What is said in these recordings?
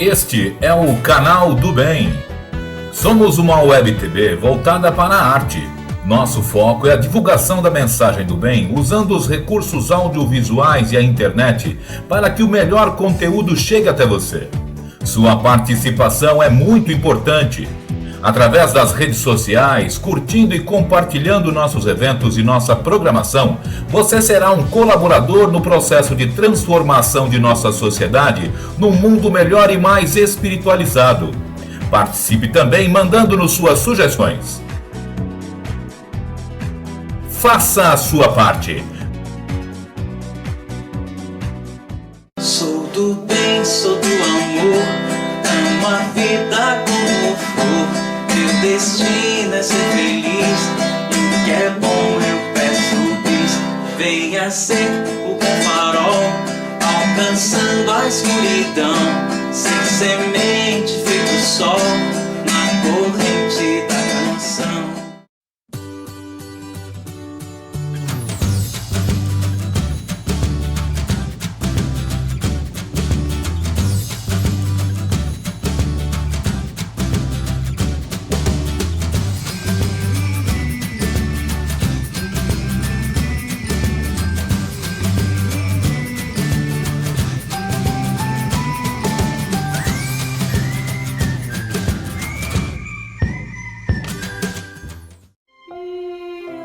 Este é o Canal do Bem. Somos uma web TV voltada para a arte. Nosso foco é a divulgação da mensagem do bem, usando os recursos audiovisuais e a internet para que o melhor conteúdo chegue até você. Sua participação é muito importante. Através das redes sociais, curtindo e compartilhando nossos eventos e nossa programação, você será um colaborador no processo de transformação de nossa sociedade num mundo melhor e mais espiritualizado. Participe também mandando-nos suas sugestões. Faça a sua parte. Sou do bem, sou do amor, amo a vida como for. Meu destino é ser feliz, e o que é bom eu peço bis. Venha ser o bom farol, alcançando a escuridão, sem semente feito sol, na corrente da canção.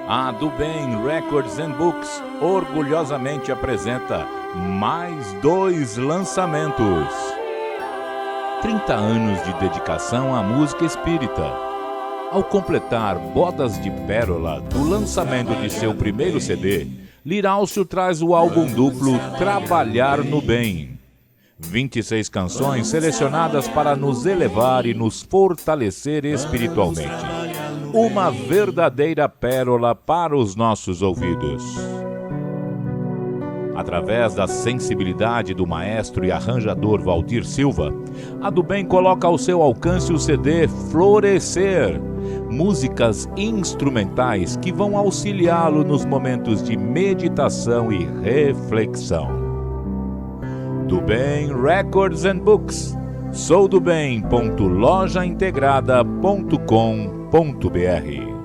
A Do Bem Records and Books orgulhosamente apresenta mais 2 lançamentos. 30 anos de dedicação à música espírita. Ao completar Bodas de Pérola do lançamento de seu primeiro CD, Lirálcio traz o álbum duplo Trabalhar no Bem. 26 canções selecionadas para nos elevar e nos fortalecer espiritualmente. Uma verdadeira pérola para os nossos ouvidos. Através da sensibilidade do maestro e arranjador Valdir Silva, a Do Bem coloca ao seu alcance o CD Florescer, músicas instrumentais que vão auxiliá-lo nos momentos de meditação e reflexão. Do Bem Records and Books, soudobem.lojaintegrada.com.br.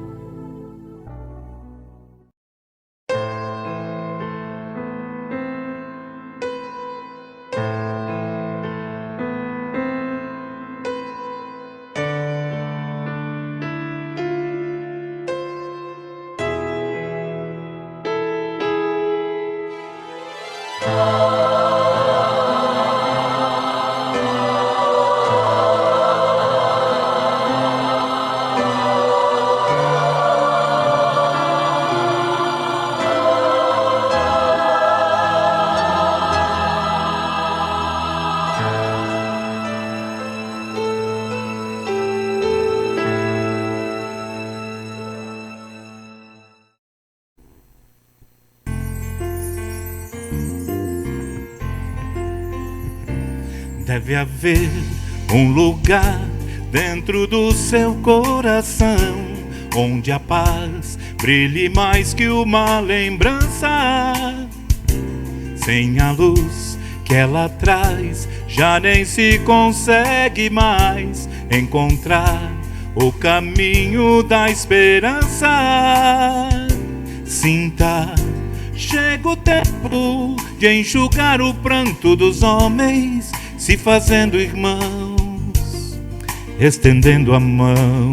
Deve haver um lugar dentro do seu coração onde a paz brilhe mais que uma lembrança. Sem a luz que ela traz, já nem se consegue mais encontrar o caminho da esperança. Sinta, chega o tempo de enxugar o pranto dos homens, se fazendo irmãos, estendendo a mão.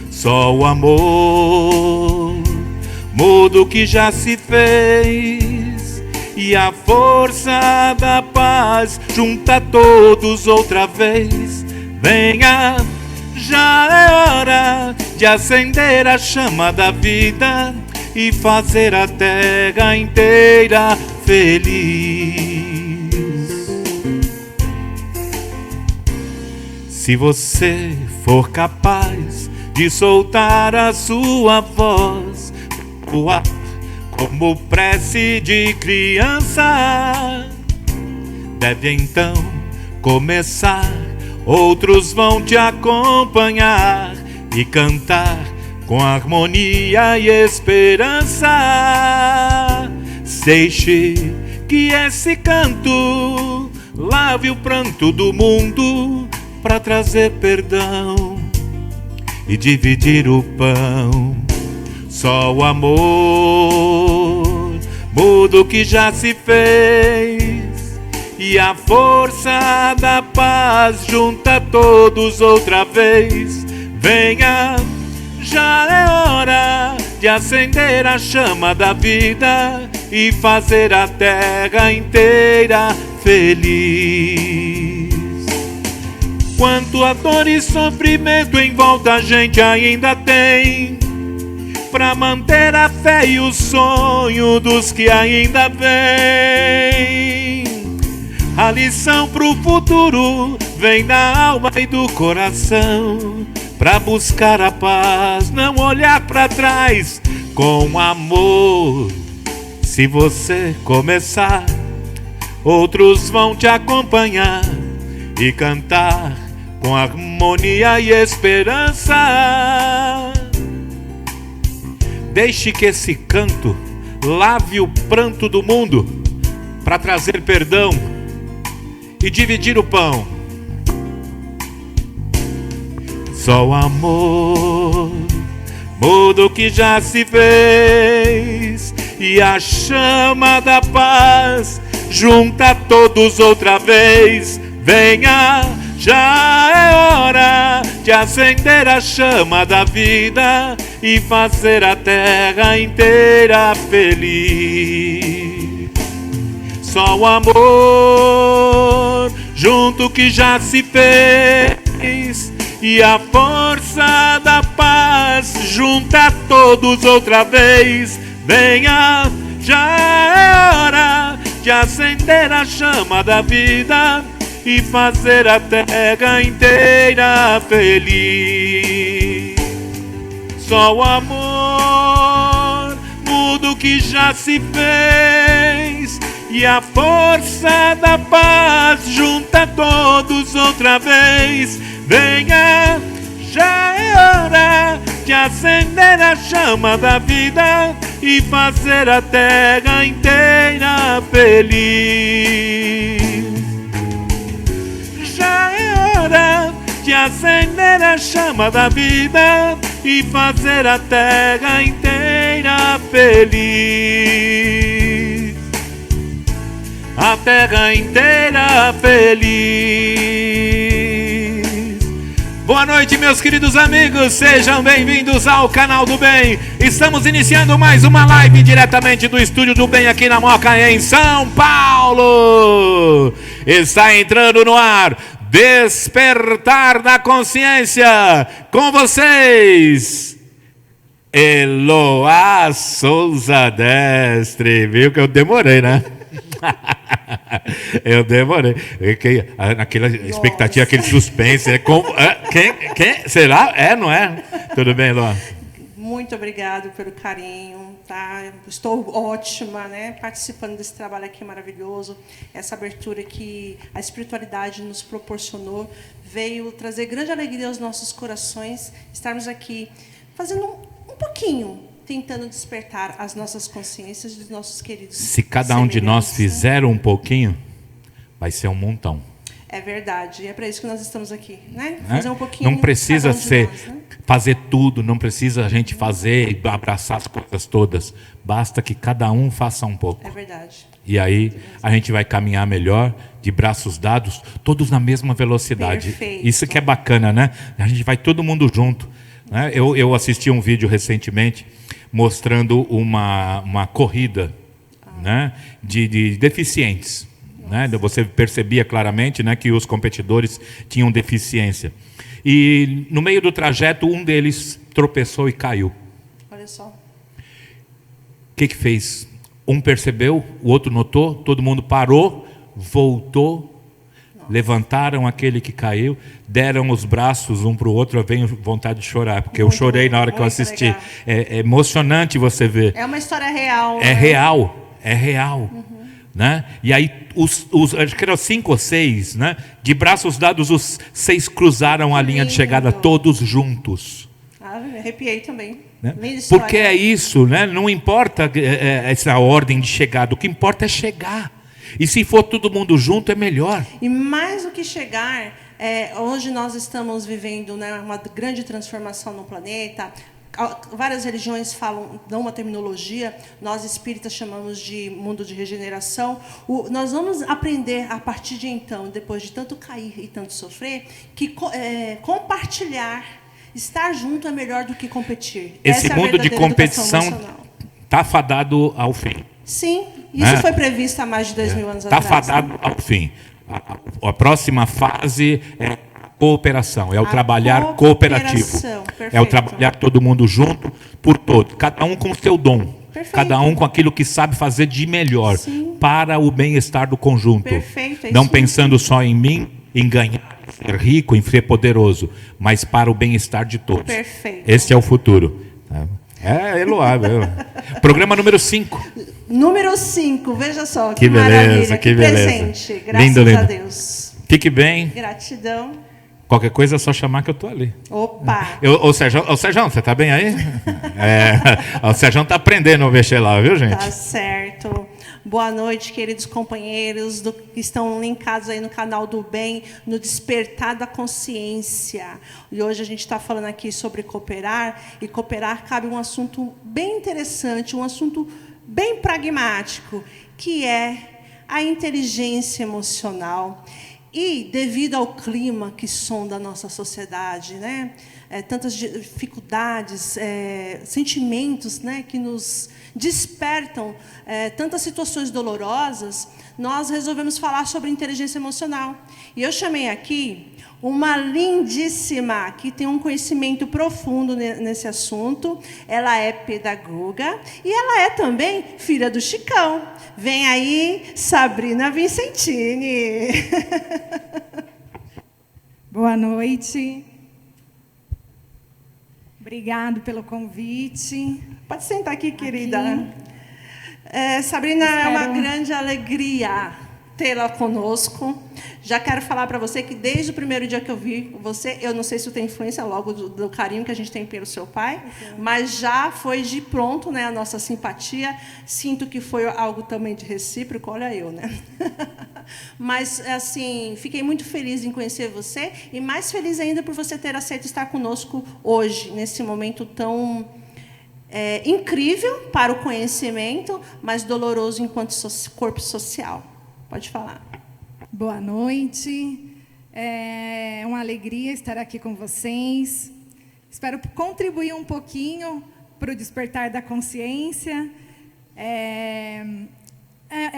Só o amor muda o que já se fez, e a força da paz junta todos outra vez. Venha, já é hora de acender a chama da vida e fazer a terra inteira feliz. Se você for capaz de soltar a sua voz pro ar, como prece de criança, deve então começar. Outros vão te acompanhar e cantar com harmonia e esperança. Deixe que esse canto lave o pranto do mundo para trazer perdão e dividir o pão. Só o amor muda o que já se fez, e a força da paz junta todos outra vez. Venha, já é hora de acender a chama da vida e fazer a terra inteira feliz. Quanto a dor e sofrimento em volta a gente ainda tem, pra manter a fé e o sonho dos que ainda vêm. A lição pro futuro vem da alma e do coração, pra buscar a paz, não olhar pra trás. Com amor, se você começar, outros vão te acompanhar e cantar com harmonia e esperança. Deixe que esse canto lave o pranto do mundo para trazer perdão e dividir o pão. Só o amor muda o que já se fez, e a chama da paz junta todos outra vez. Venha, já é hora de acender a chama da vida e fazer a terra inteira feliz. Só o amor junto que já se fez, e a força da paz junta todos outra vez. Venha, já é hora de acender a chama da vida e fazer a terra inteira feliz. Só o amor muda o que já se fez, e a força da paz junta todos outra vez. Venha, já é hora de acender a chama da vida e fazer a terra inteira feliz. Já é hora de acender a chama da vida e fazer a terra inteira feliz. A terra inteira feliz. Boa noite, meus queridos amigos, sejam bem-vindos ao Canal do Bem. Estamos iniciando mais uma live diretamente do Estúdio do Bem aqui na Moca, em São Paulo. Está entrando no ar Despertar da Consciência, com vocês, Eloá Souza Destre. Viu que eu demorei, né? Eu demorei. Aquela expectativa, aquele suspense. Quem? Será? É, não é? Tudo bem, Eloá? Muito obrigado pelo carinho, tá? Estou ótima, né? Participando desse trabalho aqui maravilhoso. Essa abertura que a espiritualidade nos proporcionou veio trazer grande alegria aos nossos corações. Estarmos aqui fazendo um pouquinho, tentando despertar as nossas consciências dos nossos queridos. Se cada um de nós fizer um pouquinho, vai ser um montão. É verdade, é para isso que nós estamos aqui, né? Fazer um pouquinho. Não precisa ser nós, né? Fazer tudo, não precisa a gente fazer e abraçar as coisas todas. Basta que cada um faça um pouco. É verdade. E aí a gente vai caminhar melhor, de braços dados, todos na mesma velocidade. Perfeito. Isso que é bacana, né? A gente vai todo mundo junto, né? Eu assisti um vídeo recentemente mostrando uma corrida, né, de deficientes. Né? Você percebia claramente, né, que os competidores tinham deficiência. E no meio do trajeto, um deles tropeçou e caiu. Olha só. O que fez? Um percebeu, o outro notou, todo mundo parou, voltou, levantaram aquele que caiu, deram os braços um para o outro. Eu venho vontade de chorar, porque eu chorei na hora que eu assisti. Legal. É emocionante você ver. É uma história real. É né? real, é real. Né? E aí, acho que eram 5 ou 6, né? De braços dados, os 6 cruzaram a linha de chegada todos juntos. Ah, me arrepiei também. Né? Linda história. Porque é isso, né? Não importa essa ordem de chegada, o que importa é chegar. E se for todo mundo junto, é melhor. E mais do que chegar, hoje nós estamos vivendo, né, uma grande transformação no planeta. Várias religiões dão uma terminologia, nós espíritas chamamos de mundo de regeneração. Nós vamos aprender a partir de então, depois de tanto cair e tanto sofrer, que compartilhar, estar junto é melhor do que competir. Esse mundo de competição está fadado ao fim. Sim, isso foi previsto há mais de 2000 anos atrás. Está fadado ao fim. A próxima fase é cooperação, é o trabalhar cooperativo. Perfeito. É o trabalhar todo mundo junto, por todo. Cada um com o seu dom. Perfeito. Cada um com aquilo que sabe fazer de melhor. Sim. Para o bem-estar do conjunto. Perfeito, não pensando só em mim, em ganhar, em ser rico, em ser poderoso, mas para o bem-estar de todos. Perfeito. Esse é o futuro. É louvável. Programa número 5. Número 5, veja só, que beleza, maravilha, que beleza. presente, graças lindo, lindo. a Deus. Fique bem. Gratidão. Qualquer coisa é só chamar que eu estou ali. Opa! Ô Sérgio, você está bem aí? O Sérgio está aprendendo a mexer lá, viu, gente? Tá certo. Boa noite, queridos companheiros que estão linkados aí no canal do Bem, no Despertar da Consciência. E hoje a gente está falando aqui sobre cooperar, e cooperar cabe um assunto bem interessante, um assunto bem pragmático, que é a inteligência emocional. E, devido ao clima que sonda a nossa sociedade, né, tantas dificuldades, sentimentos, né, que nos despertam tantas situações dolorosas, nós resolvemos falar sobre inteligência emocional. E eu chamei aqui uma lindíssima, que tem um conhecimento profundo nesse assunto. Ela é pedagoga e ela é também filha do Chicão. Vem aí, Sabrina Vincentini. Boa noite. Obrigado pelo convite. Pode sentar aqui, querida. Sabrina, é uma grande alegria tê-la conosco. Já quero falar para você que desde o primeiro dia que eu vi você, eu não sei se tem influência logo do carinho que a gente tem pelo seu pai, mas já foi de pronto, né, a nossa simpatia. Sinto que foi algo também de recíproco, olha eu, né? Mas, assim, fiquei muito feliz em conhecer você e mais feliz ainda por você ter aceito estar conosco hoje, nesse momento tão incrível para o conhecimento, mas doloroso enquanto corpo social. Pode falar. Boa noite. É uma alegria estar aqui com vocês. Espero contribuir um pouquinho para o despertar da consciência. É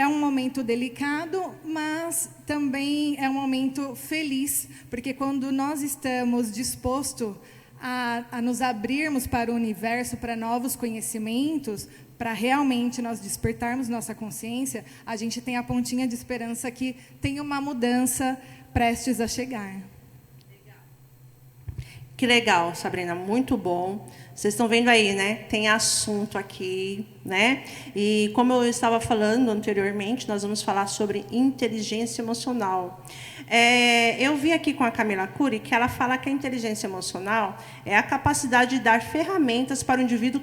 um momento delicado, mas também é um momento feliz, porque quando nós estamos dispostos a nos abrirmos para o universo, para novos conhecimentos, para realmente nós despertarmos nossa consciência, a gente tem a pontinha de esperança que tem uma mudança prestes a chegar. Que legal, Sabrina, muito bom. Vocês estão vendo aí, né? Tem assunto aqui, né? E como eu estava falando anteriormente, nós vamos falar sobre inteligência emocional. Eu vi aqui com a Camila Cury que ela fala que a inteligência emocional é a capacidade de dar ferramentas para o indivíduo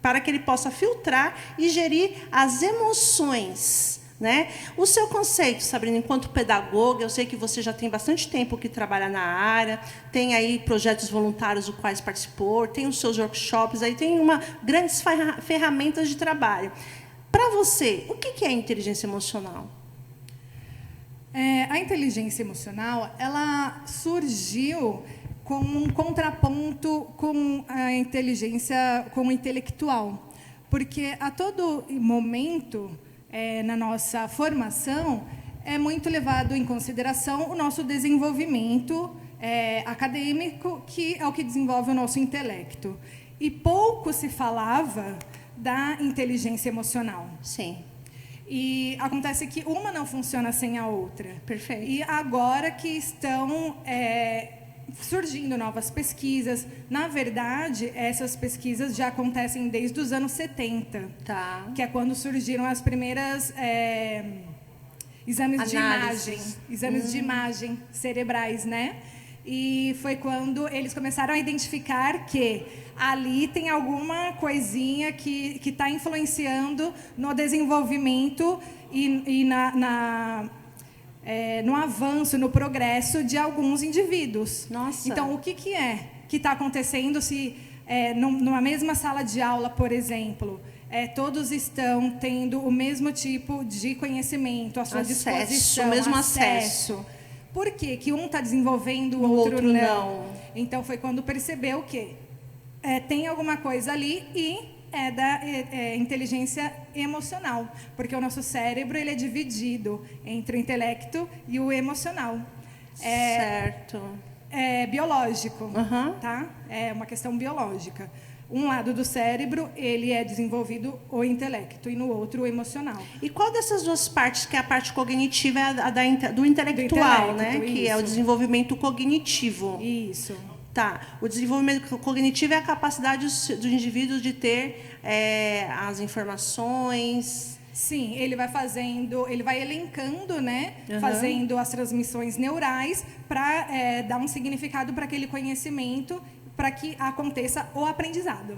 para que ele possa filtrar e gerir as emoções, né? O seu conceito, Sabrina, enquanto pedagoga, eu sei que você já tem bastante tempo que trabalha na área, tem aí projetos voluntários dos quais participou, tem os seus workshops, aí tem grandes ferramentas de trabalho. Para você, o que é inteligência emocional? A inteligência emocional, ela surgiu com um contraponto com a inteligência, com o intelectual. Porque a todo momento, na nossa formação, é muito levado em consideração o nosso desenvolvimento acadêmico, que é o que desenvolve o nosso intelecto. E pouco se falava da inteligência emocional. Sim. E acontece que uma não funciona sem a outra. Perfeito. E agora que estão surgindo novas pesquisas. Na verdade, essas pesquisas já acontecem desde os anos 70, tá, que é quando surgiram as primeiras exames de imagem cerebrais, né? E foi quando eles começaram a identificar que ali tem alguma coisinha que está influenciando no desenvolvimento e no avanço, no progresso de alguns indivíduos. Nossa. Então, o que está acontecendo se, numa mesma sala de aula, por exemplo, todos estão tendo o mesmo tipo de conhecimento, à sua disposição, o mesmo acesso. Por que um está desenvolvendo, o outro não? Então, foi quando percebeu que tem alguma coisa ali e da inteligência emocional, porque o nosso cérebro ele é dividido entre o intelecto e o emocional. Certo. É biológico, Uhum. tá? É uma questão biológica. Um lado do cérebro, ele é desenvolvido o intelecto, e no outro o emocional. E qual dessas duas partes, que é a parte cognitiva, é do intelectual, né? Que é o desenvolvimento cognitivo. Isso. Tá. O desenvolvimento cognitivo é a capacidade do indivíduo de ter as informações. Sim, ele vai elencando, né? Uhum. Fazendo as transmissões neurais para dar um significado para aquele conhecimento, para que aconteça o aprendizado.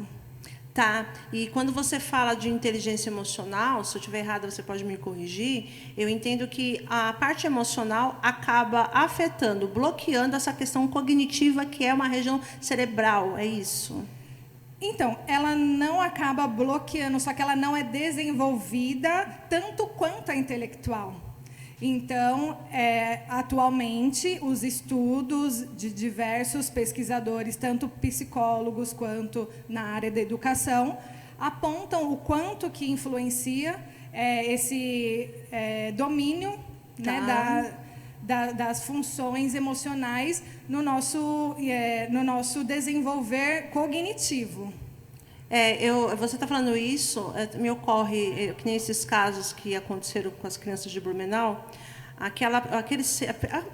Tá. E quando você fala de inteligência emocional, se eu estiver errada, você pode me corrigir, eu entendo que a parte emocional acaba afetando, bloqueando essa questão cognitiva, que é uma região cerebral, é isso? Então, ela não acaba bloqueando, só que ela não é desenvolvida tanto quanto a intelectual. Então, atualmente, os estudos de diversos pesquisadores, tanto psicólogos quanto na área da educação, apontam o quanto que influencia esse domínio, né, das funções emocionais no nosso desenvolver cognitivo. Você está falando isso, me ocorre, que nem esses casos que aconteceram com as crianças de Blumenau, a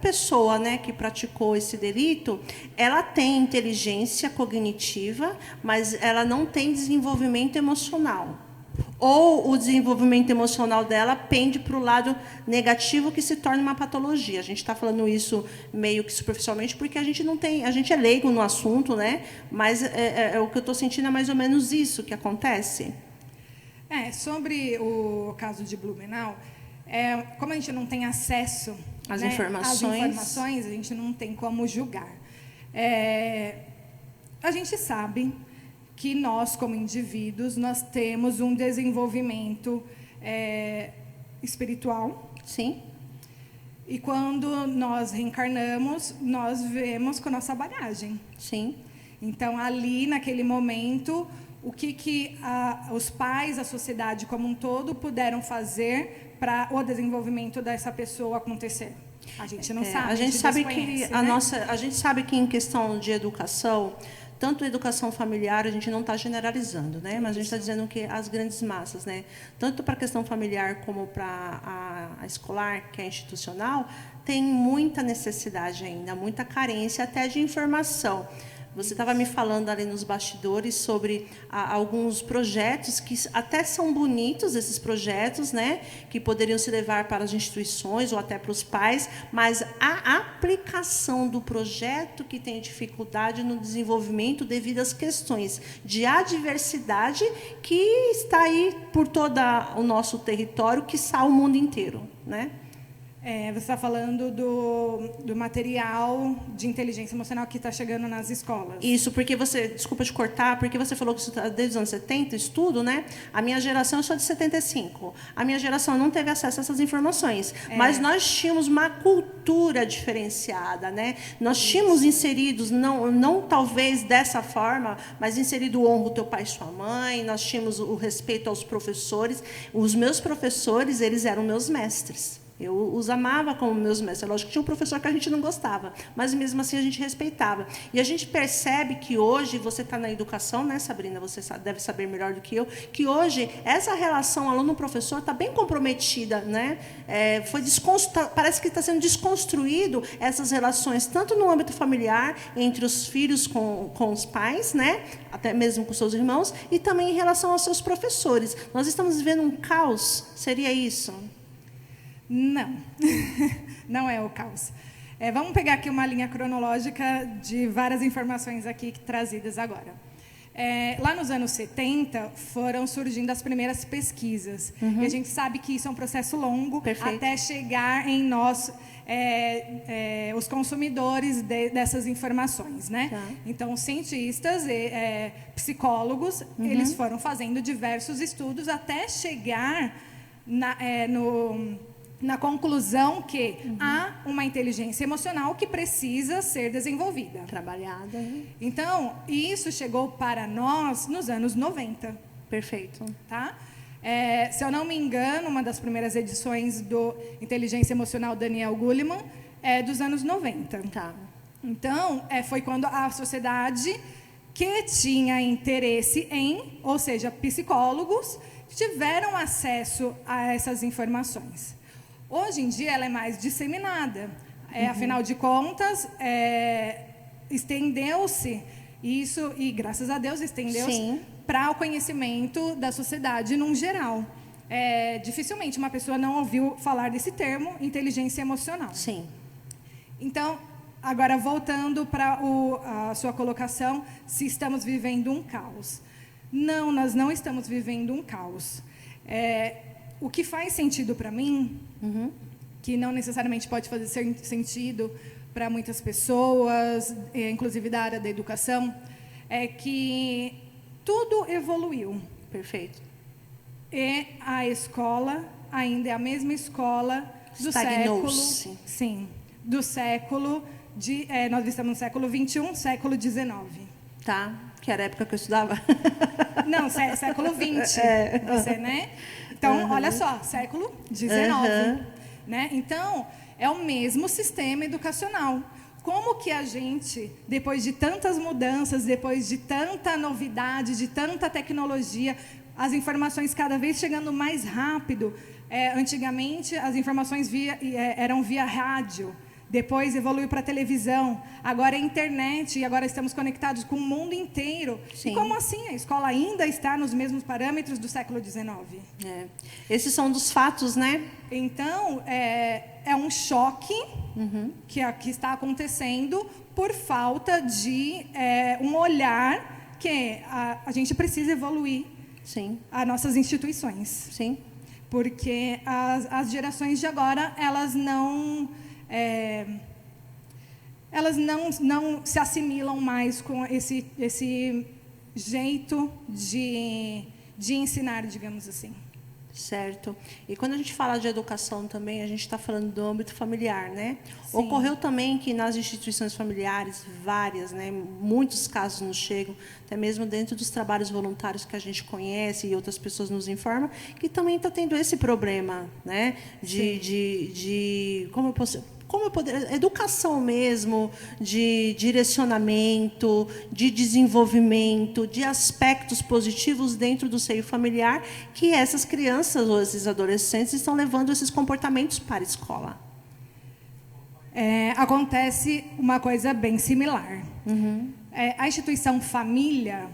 pessoa, né, que praticou esse delito, ela tem inteligência cognitiva, mas ela não tem desenvolvimento emocional. Ou o desenvolvimento emocional dela pende para o lado negativo, que se torna uma patologia. A gente está falando isso meio que superficialmente, porque a gente é leigo no assunto, né? Mas o que eu estou sentindo é mais ou menos isso que acontece. Sobre o caso de Blumenau, como a gente não tem acesso às informações, a gente não tem como julgar. A gente sabe que nós, como indivíduos, nós temos um desenvolvimento espiritual. Sim. E quando nós reencarnamos, nós vemos com a nossa bagagem. Sim. Então, ali, naquele momento, o que os pais, a sociedade como um todo, puderam fazer para o desenvolvimento dessa pessoa acontecer? A gente não sabe. A gente sabe que em questão de educação, tanto a educação familiar, a gente não está generalizando, né? Mas a gente está dizendo que as grandes massas, né? Tanto para a questão familiar como para a escolar, que é institucional, tem muita necessidade ainda, muita carência até de informação. Você estava me falando ali nos bastidores sobre alguns projetos que até são bonitos, esses projetos, né, que poderiam se levar para as instituições ou até para os pais, mas a aplicação do projeto que tem dificuldade no desenvolvimento devido às questões de adversidade que está aí por todo o nosso território, quiçá o mundo inteiro, né? Você está falando do material de inteligência emocional que está chegando nas escolas. Isso, porque desculpa te cortar, porque você falou que isso está desde os anos 70, estudo, né? A minha geração, eu sou de 75. A minha geração não teve acesso a essas informações. Mas nós tínhamos uma cultura diferenciada, né? Nós tínhamos inseridos, não talvez dessa forma, mas inserido o honra o teu pai e sua mãe, nós tínhamos o respeito aos professores. Os meus professores, eles eram meus mestres. Eu os amava como meus mestres. Lógico que tinha um professor que a gente não gostava, mas mesmo assim a gente respeitava. E a gente percebe que hoje, você está na educação, né, Sabrina? Você deve saber melhor do que eu, que hoje essa relação aluno-professor está bem comprometida, né? Parece que está sendo desconstruído essas relações, tanto no âmbito familiar, entre os filhos com os pais, né? Até mesmo com seus irmãos, e também em relação aos seus professores. Nós estamos vivendo um caos, seria isso? Não, não é o caos. Vamos pegar aqui uma linha cronológica de várias informações aqui trazidas agora. Lá nos anos 70, foram surgindo as primeiras pesquisas. E a gente sabe que isso é um processo longo. Perfeito. Até chegar em nós, os consumidores dessas informações, né? Tá. Então, cientistas e psicólogos, eles foram fazendo diversos estudos até chegar na conclusão que há uma inteligência emocional que precisa ser desenvolvida. Trabalhada. Né? Então, isso chegou para nós nos anos 90. Perfeito. Tá? Se eu não me engano, uma das primeiras edições do Inteligência Emocional Daniel Goleman é dos anos 90. Tá. Então, foi quando a sociedade que tinha interesse em, ou seja, psicólogos, tiveram acesso a essas informações. Hoje em dia, ela é mais disseminada. Afinal de contas, estendeu-se isso, e graças a Deus estendeu-se para o conhecimento da sociedade num geral. Dificilmente uma pessoa não ouviu falar desse termo, inteligência emocional. Sim. Então, agora voltando para a sua colocação, se estamos vivendo um caos. Não, nós não estamos vivendo um caos. O que faz sentido para mim, que não necessariamente pode fazer sentido para muitas pessoas, inclusive da área da educação, é que tudo evoluiu. Perfeito. E a escola ainda é a mesma escola do século... Sim, do século... nós estamos no século XXI, século XIX. Tá, que era a época que eu estudava. Não, século XX, você, né? Então, olha só, século XIX. Né? Então, é o mesmo sistema educacional. Como que a gente, depois de tantas mudanças, depois de tanta novidade, de tanta tecnologia, as informações cada vez chegando mais rápido. Antigamente, as informações eram via rádio. Depois evoluiu para a televisão, agora é internet, e agora estamos conectados com o mundo inteiro. Sim. E como assim? A escola ainda está nos mesmos parâmetros do século XIX? Esses são dos fatos, né? Então, é um choque que está acontecendo por falta de um olhar que a gente precisa evoluir. Sim. As nossas instituições. Sim. Porque as gerações de agora, elas não se assimilam mais com esse jeito de ensinar, digamos assim. Certo. E quando a gente fala de educação também, a gente está falando do âmbito familiar, né? Sim. Ocorreu também que nas instituições familiares, várias, né? Muitos casos nos chegam, até mesmo dentro dos trabalhos voluntários que a gente conhece e outras pessoas nos informam, que também está tendo esse problema, né? Como eu poder, educação mesmo, de direcionamento, de desenvolvimento, de aspectos positivos dentro do seio familiar, que essas crianças ou esses adolescentes estão levando esses comportamentos para a escola. Acontece uma coisa bem similar. A instituição família,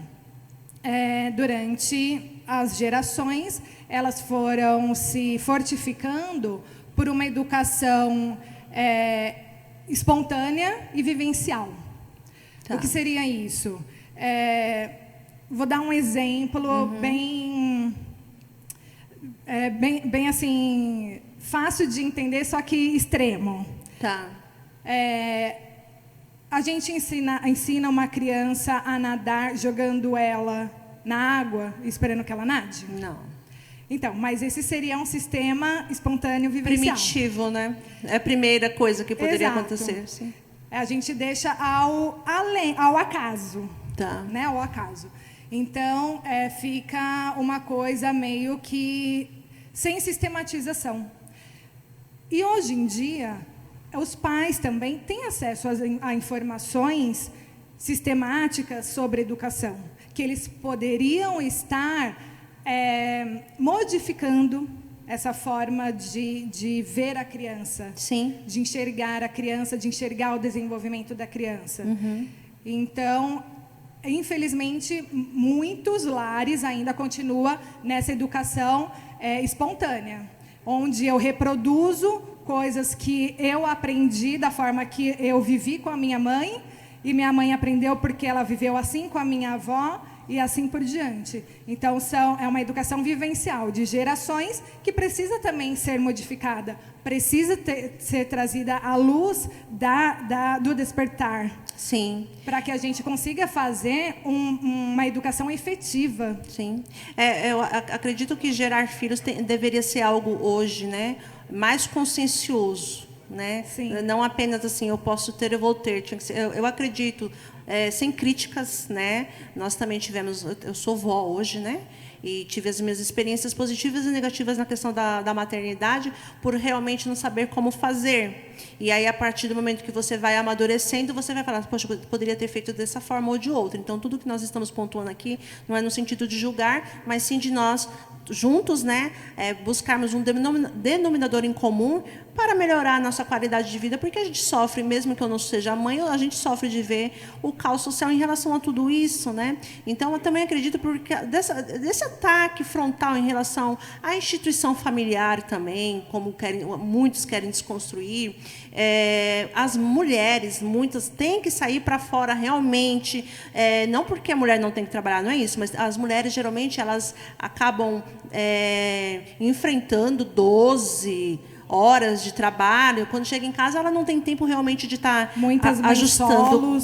durante as gerações, elas foram se fortificando por uma educação espontânea e vivencial. Tá. O que seria isso? Vou dar um exemplo bem assim, fácil de entender, só que extremo. Tá. A gente ensina uma criança a nadar jogando ela na água, esperando que ela nade? Não. Então, mas esse seria um sistema espontâneo vivencial. Primitivo, né? É a primeira coisa que poderia Exato. acontecer. Sim. A gente deixa ao acaso. Tá. Né? Ao acaso. Então, fica uma coisa meio que sem sistematização. E hoje em dia, os pais também têm acesso a informações sistemáticas sobre educação, que eles poderiam estar modificando essa forma de ver a criança, Sim. de enxergar a criança, de enxergar o desenvolvimento da criança. Então, infelizmente, muitos lares ainda continuam nessa educação espontânea, onde eu reproduzo coisas que eu aprendi da forma que eu vivi com a minha mãe, e minha mãe aprendeu porque ela viveu assim com a minha avó, e assim por diante. Então, é uma educação vivencial de gerações que precisa também ser modificada, precisa ser trazida à luz do despertar. Sim. Para que a gente consiga fazer uma educação efetiva. Sim. Eu acredito que gerar filhos deveria ser algo hoje, né, mais consciencioso. Né? Sim. Não apenas assim, eu posso ter, eu vou ter. Tinha que ser, eu acredito, sem críticas, né? Nós também tivemos, eu sou vó hoje, né? E tive as minhas experiências positivas e negativas na questão da maternidade, por realmente não saber como fazer. E aí, a partir do momento que você vai amadurecendo, você vai falar, poxa, eu poderia ter feito dessa forma ou de outra. Então, tudo que nós estamos pontuando aqui não é no sentido de julgar, mas sim de nós, juntos, né, buscarmos um denominador em comum para melhorar a nossa qualidade de vida, porque a gente sofre, mesmo que eu não seja mãe, a gente sofre de ver o caos social em relação a tudo isso, né? Então, eu também acredito porque desse ataque frontal em relação à instituição familiar também, como muitos querem desconstruir, as mulheres, muitas, têm que sair para fora realmente, não porque a mulher não tem que trabalhar, não é isso, mas as mulheres, geralmente, elas acabam enfrentando 12 horas de trabalho. Quando chega em casa, ela não tem tempo realmente de estar ajustando,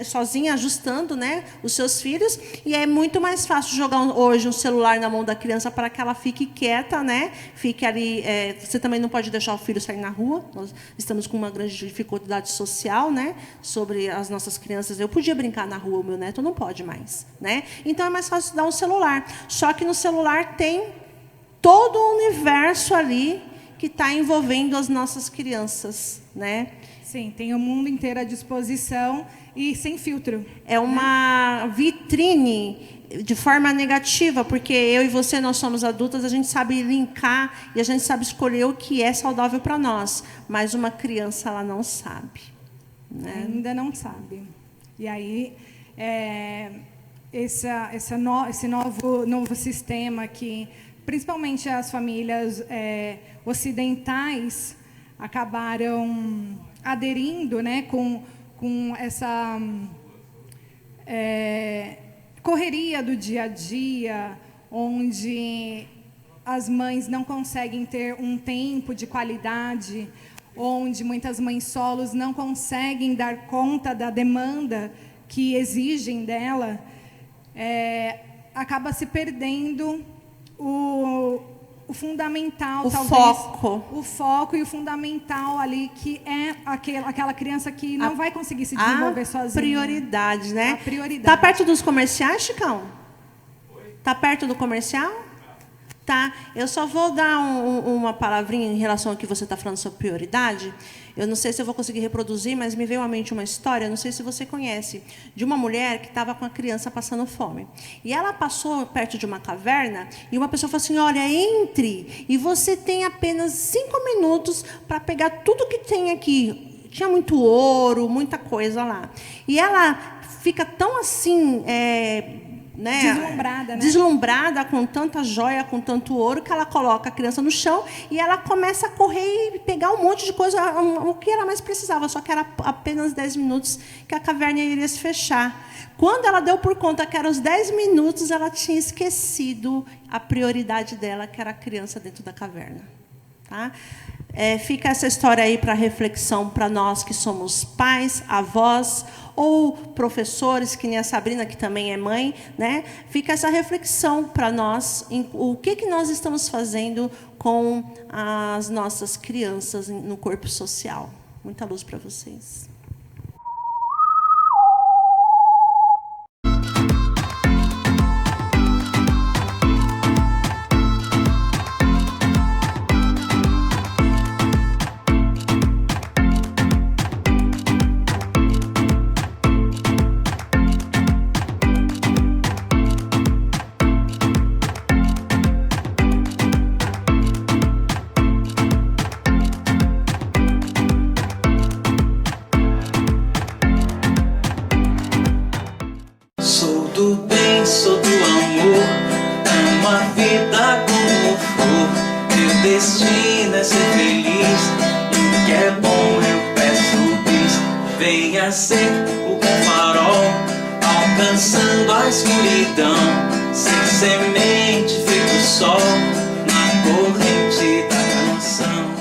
sozinha, ajustando, né, os seus filhos. E é muito mais fácil jogar hoje um celular na mão da criança para que ela fique quieta, né? Fique ali. Você também não pode deixar o filho sair na rua. Nós estamos com uma grande dificuldade social, né, sobre as nossas crianças. Eu podia brincar na rua, o meu neto não pode mais, né? Então é mais fácil dar um celular. Só que no celular tem todo o universo ali que está envolvendo as nossas crianças, né? Sim, tem o mundo inteiro à disposição e sem filtro. É uma vitrine de forma negativa, porque eu e você, nós somos adultas, a gente sabe linkar e a gente sabe escolher o que é saudável para nós, mas uma criança, ela não sabe, né? Ainda não sabe. E aí, esse novo sistema que, principalmente as famílias ocidentais, acabaram aderindo, né, com essa correria do dia a dia, onde as mães não conseguem ter um tempo de qualidade, onde muitas mães solos não conseguem dar conta da demanda que exigem dela, acaba se perdendo o fundamental, o foco e o fundamental ali, que é aquela criança que não vai conseguir se desenvolver sozinha. Prioridade, né? A prioridade. Tá perto dos comerciais, Chicão? Tá perto do comercial? Tá. Eu só vou dar uma palavrinha em relação ao que você está falando sobre prioridade. Eu não sei se eu vou conseguir reproduzir, mas me veio à mente uma história, não sei se você conhece, de uma mulher que estava com a criança passando fome. E ela passou perto de uma caverna e uma pessoa falou assim, olha, entre, e você tem apenas 5 minutos para pegar tudo que tem aqui. Tinha muito ouro, muita coisa lá. E ela fica tão assim... deslumbrada com tanta joia, com tanto ouro, que ela coloca a criança no chão e ela começa a correr e pegar um monte de coisa, o que ela mais precisava, só que era apenas 10 minutos que a caverna iria se fechar. Quando ela deu por conta que eram os 10 minutos, ela tinha esquecido a prioridade dela, que era a criança dentro da caverna. Tá? Fica essa história aí para reflexão para nós que somos pais, avós ou professores, que nem a Sabrina, que também é mãe, né? Fica essa reflexão para nós, o que nós estamos fazendo com as nossas crianças no corpo social. Muita luz para vocês. Sou do bem, sou do amor, amo a vida como for. Meu destino é ser feliz, e o que é bom eu peço bis. Venha ser o bom farol, alcançando a escuridão, sem semente feito sol, na corrente da canção.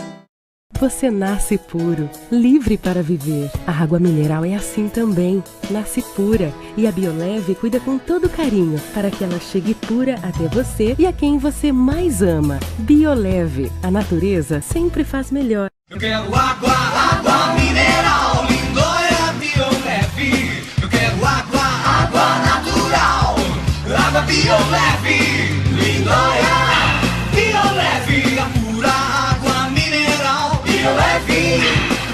Você nasce puro, livre para viver. A água mineral é assim também, nasce pura. E a Bioleve cuida com todo carinho para que ela chegue pura até você e a quem você mais ama. Bioleve, a natureza sempre faz melhor. Eu quero água, água mineral, Lindóia Bioleve. Eu quero água, água natural, água Bioleve, Lindóia Bioleve, a pura água mineral. Bioleve,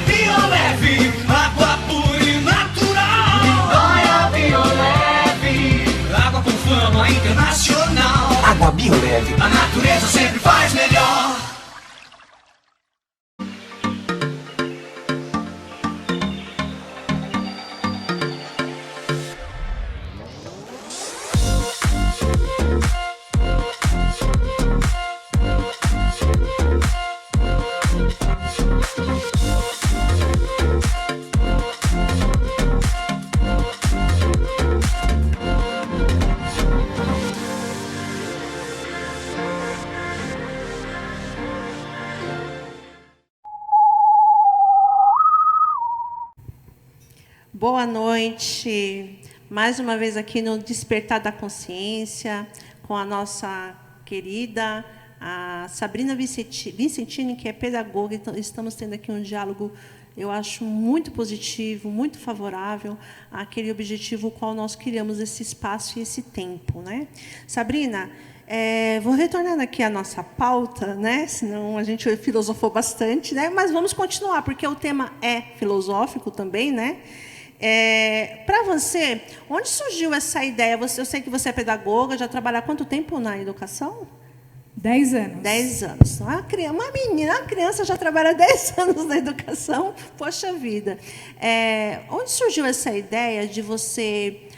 Bioleve, água pura e natural. Lindóia Bioleve, água com fama internacional. Água Bioleve, a natureza sempre faz melhor. Boa noite, mais uma vez aqui no Despertar da Consciência, com a nossa querida a Sabrina Vincentini, que é pedagoga. Então, estamos tendo aqui um diálogo, eu acho, muito positivo, muito favorável àquele objetivo ao qual nós criamos esse espaço e esse tempo, né? Sabrina, vou retornando aqui à nossa pauta, né? Senão a gente filosofou bastante, né? Mas vamos continuar, porque o tema é filosófico também, né? Para você, onde surgiu essa ideia? Eu sei que você é pedagoga, já trabalha há quanto tempo na educação? 10 anos. 10 anos. Uma menina, uma criança já trabalha 10 anos na educação. Poxa vida. Onde surgiu essa ideia de você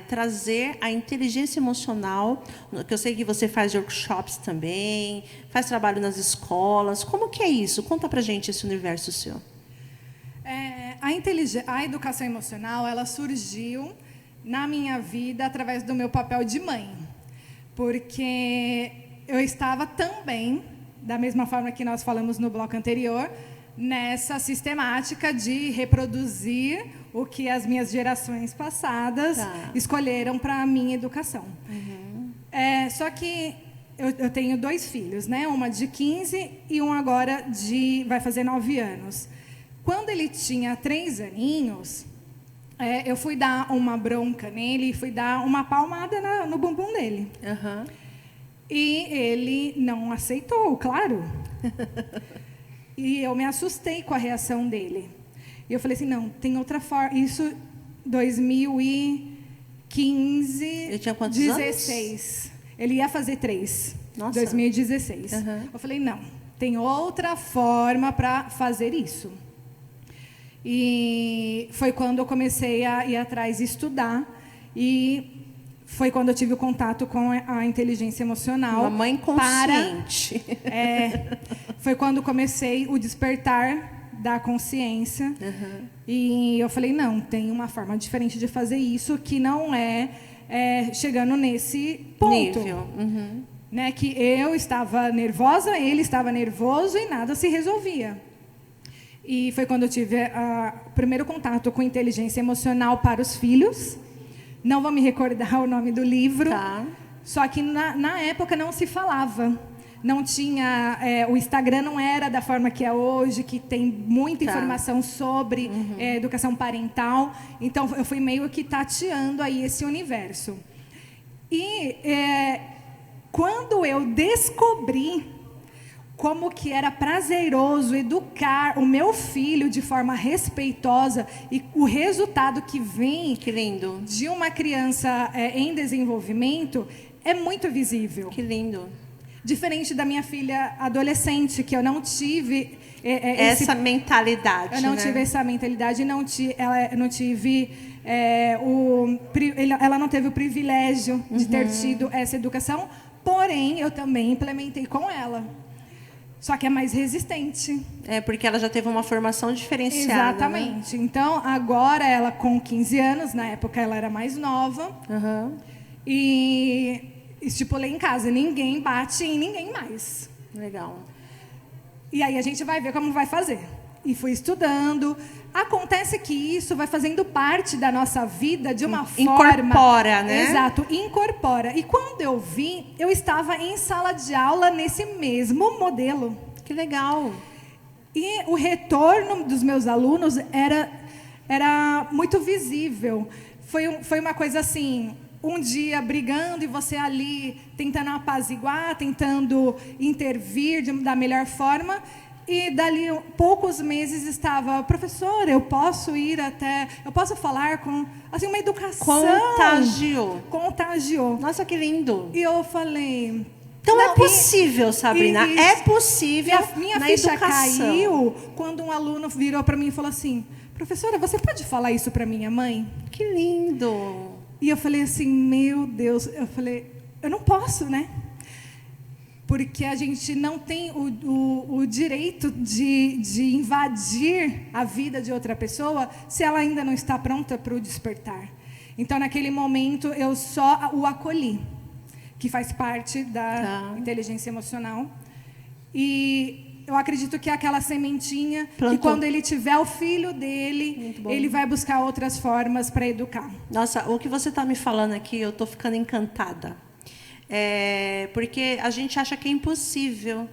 trazer a inteligência emocional? Que eu sei que você faz workshops também, faz trabalho nas escolas. Como que é isso? Conta pra gente esse universo seu. A educação emocional, ela surgiu na minha vida através do meu papel de mãe. Porque eu estava também, da mesma forma que nós falamos no bloco anterior, nessa sistemática de reproduzir o que as minhas gerações passadas escolheram para a minha educação. Uhum. Só que eu tenho 2 filhos, né? Uma de 15 e um agora vai fazer 9 anos. Quando ele tinha 3 aninhos, eu fui dar uma bronca nele, fui dar uma palmada no bumbum dele. Uhum. E ele não aceitou, claro. E eu me assustei com a reação dele. E eu falei assim, não, tem outra forma. Isso, 2015... Ele tinha quantos 16. Anos? Ele ia fazer 3. Nossa. 2016. Uhum. Eu falei, não, tem outra forma para fazer isso. E foi quando eu comecei a ir atrás e estudar. E foi quando eu tive o contato com a inteligência emocional. Uma mãe consciente. Foi quando comecei o despertar da consciência. Uhum. E eu falei, não, tem uma forma diferente de fazer isso, que não chegando nesse ponto. Nível. Uhum. Né, que eu estava nervosa, ele estava nervoso e nada se resolvia. E foi quando eu tive o primeiro contato com inteligência emocional para os filhos. Não vou me recordar o nome do livro. Tá. Só que na época não se falava. Não tinha... o Instagram não era da forma que é hoje, que tem muita informação sobre educação parental. Então, eu fui meio que tateando aí esse universo. E quando eu descobri como que era prazeroso educar o meu filho de forma respeitosa e o resultado que vem de uma criança em desenvolvimento é muito visível. Que lindo. Diferente da minha filha adolescente, que eu não tive... essa mentalidade. Eu não tive essa mentalidade, ela não teve o privilégio de ter tido essa educação, porém, eu também implementei com ela. só que é mais resistente. É, porque ela já teve uma formação diferenciada. Exatamente. Né? Então, agora ela com 15 anos, na época ela era mais nova, e estipulei em casa, ninguém bate em ninguém mais. Legal. E aí a gente vai ver como vai fazer. E fui estudando. Acontece que isso vai fazendo parte da nossa vida de uma forma... Incorpora, né? Exato, incorpora. E quando eu vi, eu estava em sala de aula nesse mesmo modelo. Que legal. E o retorno dos meus alunos era muito visível. Foi uma coisa assim, um dia brigando e você ali tentando apaziguar, tentando intervir da melhor forma. E dali poucos meses estava, professora, eu posso falar com, assim, uma educação. Contagiou. Nossa, que lindo. E eu falei... Então é possível, Sabrina, é possível minha na ficha educação. Caiu quando um aluno virou para mim e falou assim, professora, você pode falar isso para minha mãe? Que lindo. E eu falei assim, meu Deus, eu não posso, né? Porque a gente não tem o direito de invadir a vida de outra pessoa se ela ainda não está pronta para o despertar. Então, naquele momento, eu só o acolhi, que faz parte da inteligência emocional. E eu acredito que é aquela sementinha que quando ele tiver o filho dele, ele vai buscar outras formas para educar. Nossa, o que você está me falando aqui, eu estou ficando encantada. Porque a gente acha que é impossível.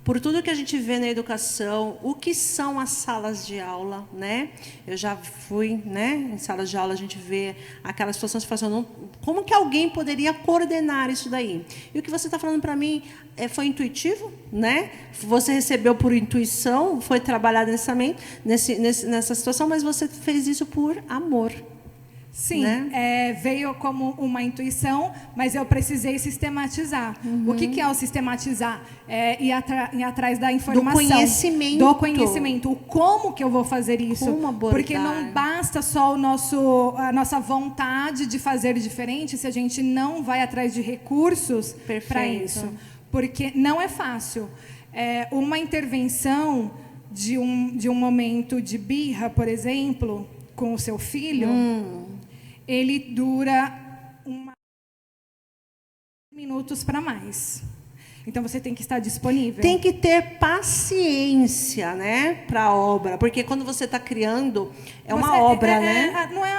Por tudo que a gente vê na educação, o que são as salas de aula, né? Eu já fui, né? Em salas de aula a gente vê aquelas situações que falam, como que alguém poderia coordenar isso daí? E o que você está falando para mim foi intuitivo, né? Você recebeu por intuição, foi trabalhado nessa situação, mas você fez isso por amor. Sim, né? Veio como uma intuição, mas eu precisei sistematizar. O que é o sistematizar? Ir atrás da informação. Do conhecimento. O como que eu vou fazer isso? Como abordar? Porque não basta só a nossa vontade de fazer diferente se a gente não vai atrás de recursos para isso. Porque não é fácil. Uma intervenção de um momento de birra, por exemplo, com o seu filho... ele dura 1 minutos para mais. Então, você tem que estar disponível. Tem que ter paciência, né, para a obra. Porque quando você está criando, uma obra, né?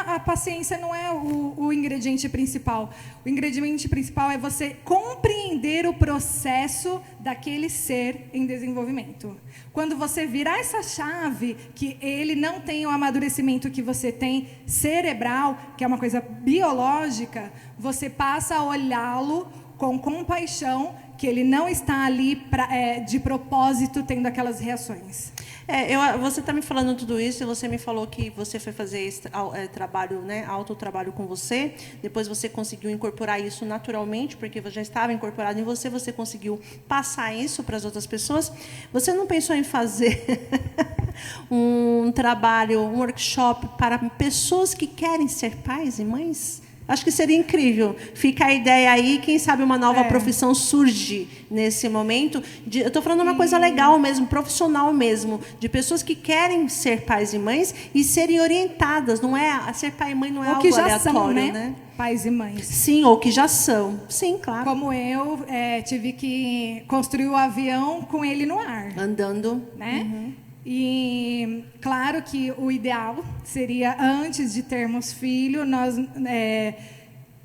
A paciência não é o ingrediente principal. O ingrediente principal é você compreender o processo daquele ser em desenvolvimento. Quando você virar essa chave, que ele não tem o amadurecimento que você tem cerebral, que é uma coisa biológica, você passa a olhá-lo com compaixão, que ele não está ali de propósito tendo aquelas reações. Você está me falando tudo isso, e você me falou que você foi fazer esse trabalho, né, autotrabalho com você, depois você conseguiu incorporar isso naturalmente, porque já estava incorporado em você, você conseguiu passar isso para as outras pessoas. Você não pensou em fazer um trabalho, um workshop para pessoas que querem ser pais e mães? Acho que seria incrível. Fica a ideia aí, quem sabe uma nova profissão surge nesse momento. Eu estou falando uma coisa legal mesmo, profissional mesmo, de pessoas que querem ser pais e mães e serem orientadas. Não é, ser pai e mãe não é algo aleatório, são, né? Pais e mães. Sim, ou que já são. Sim, claro. Como eu tive que construir o avião com ele no ar. Andando. Né? E claro que o ideal seria, antes de termos filho, nós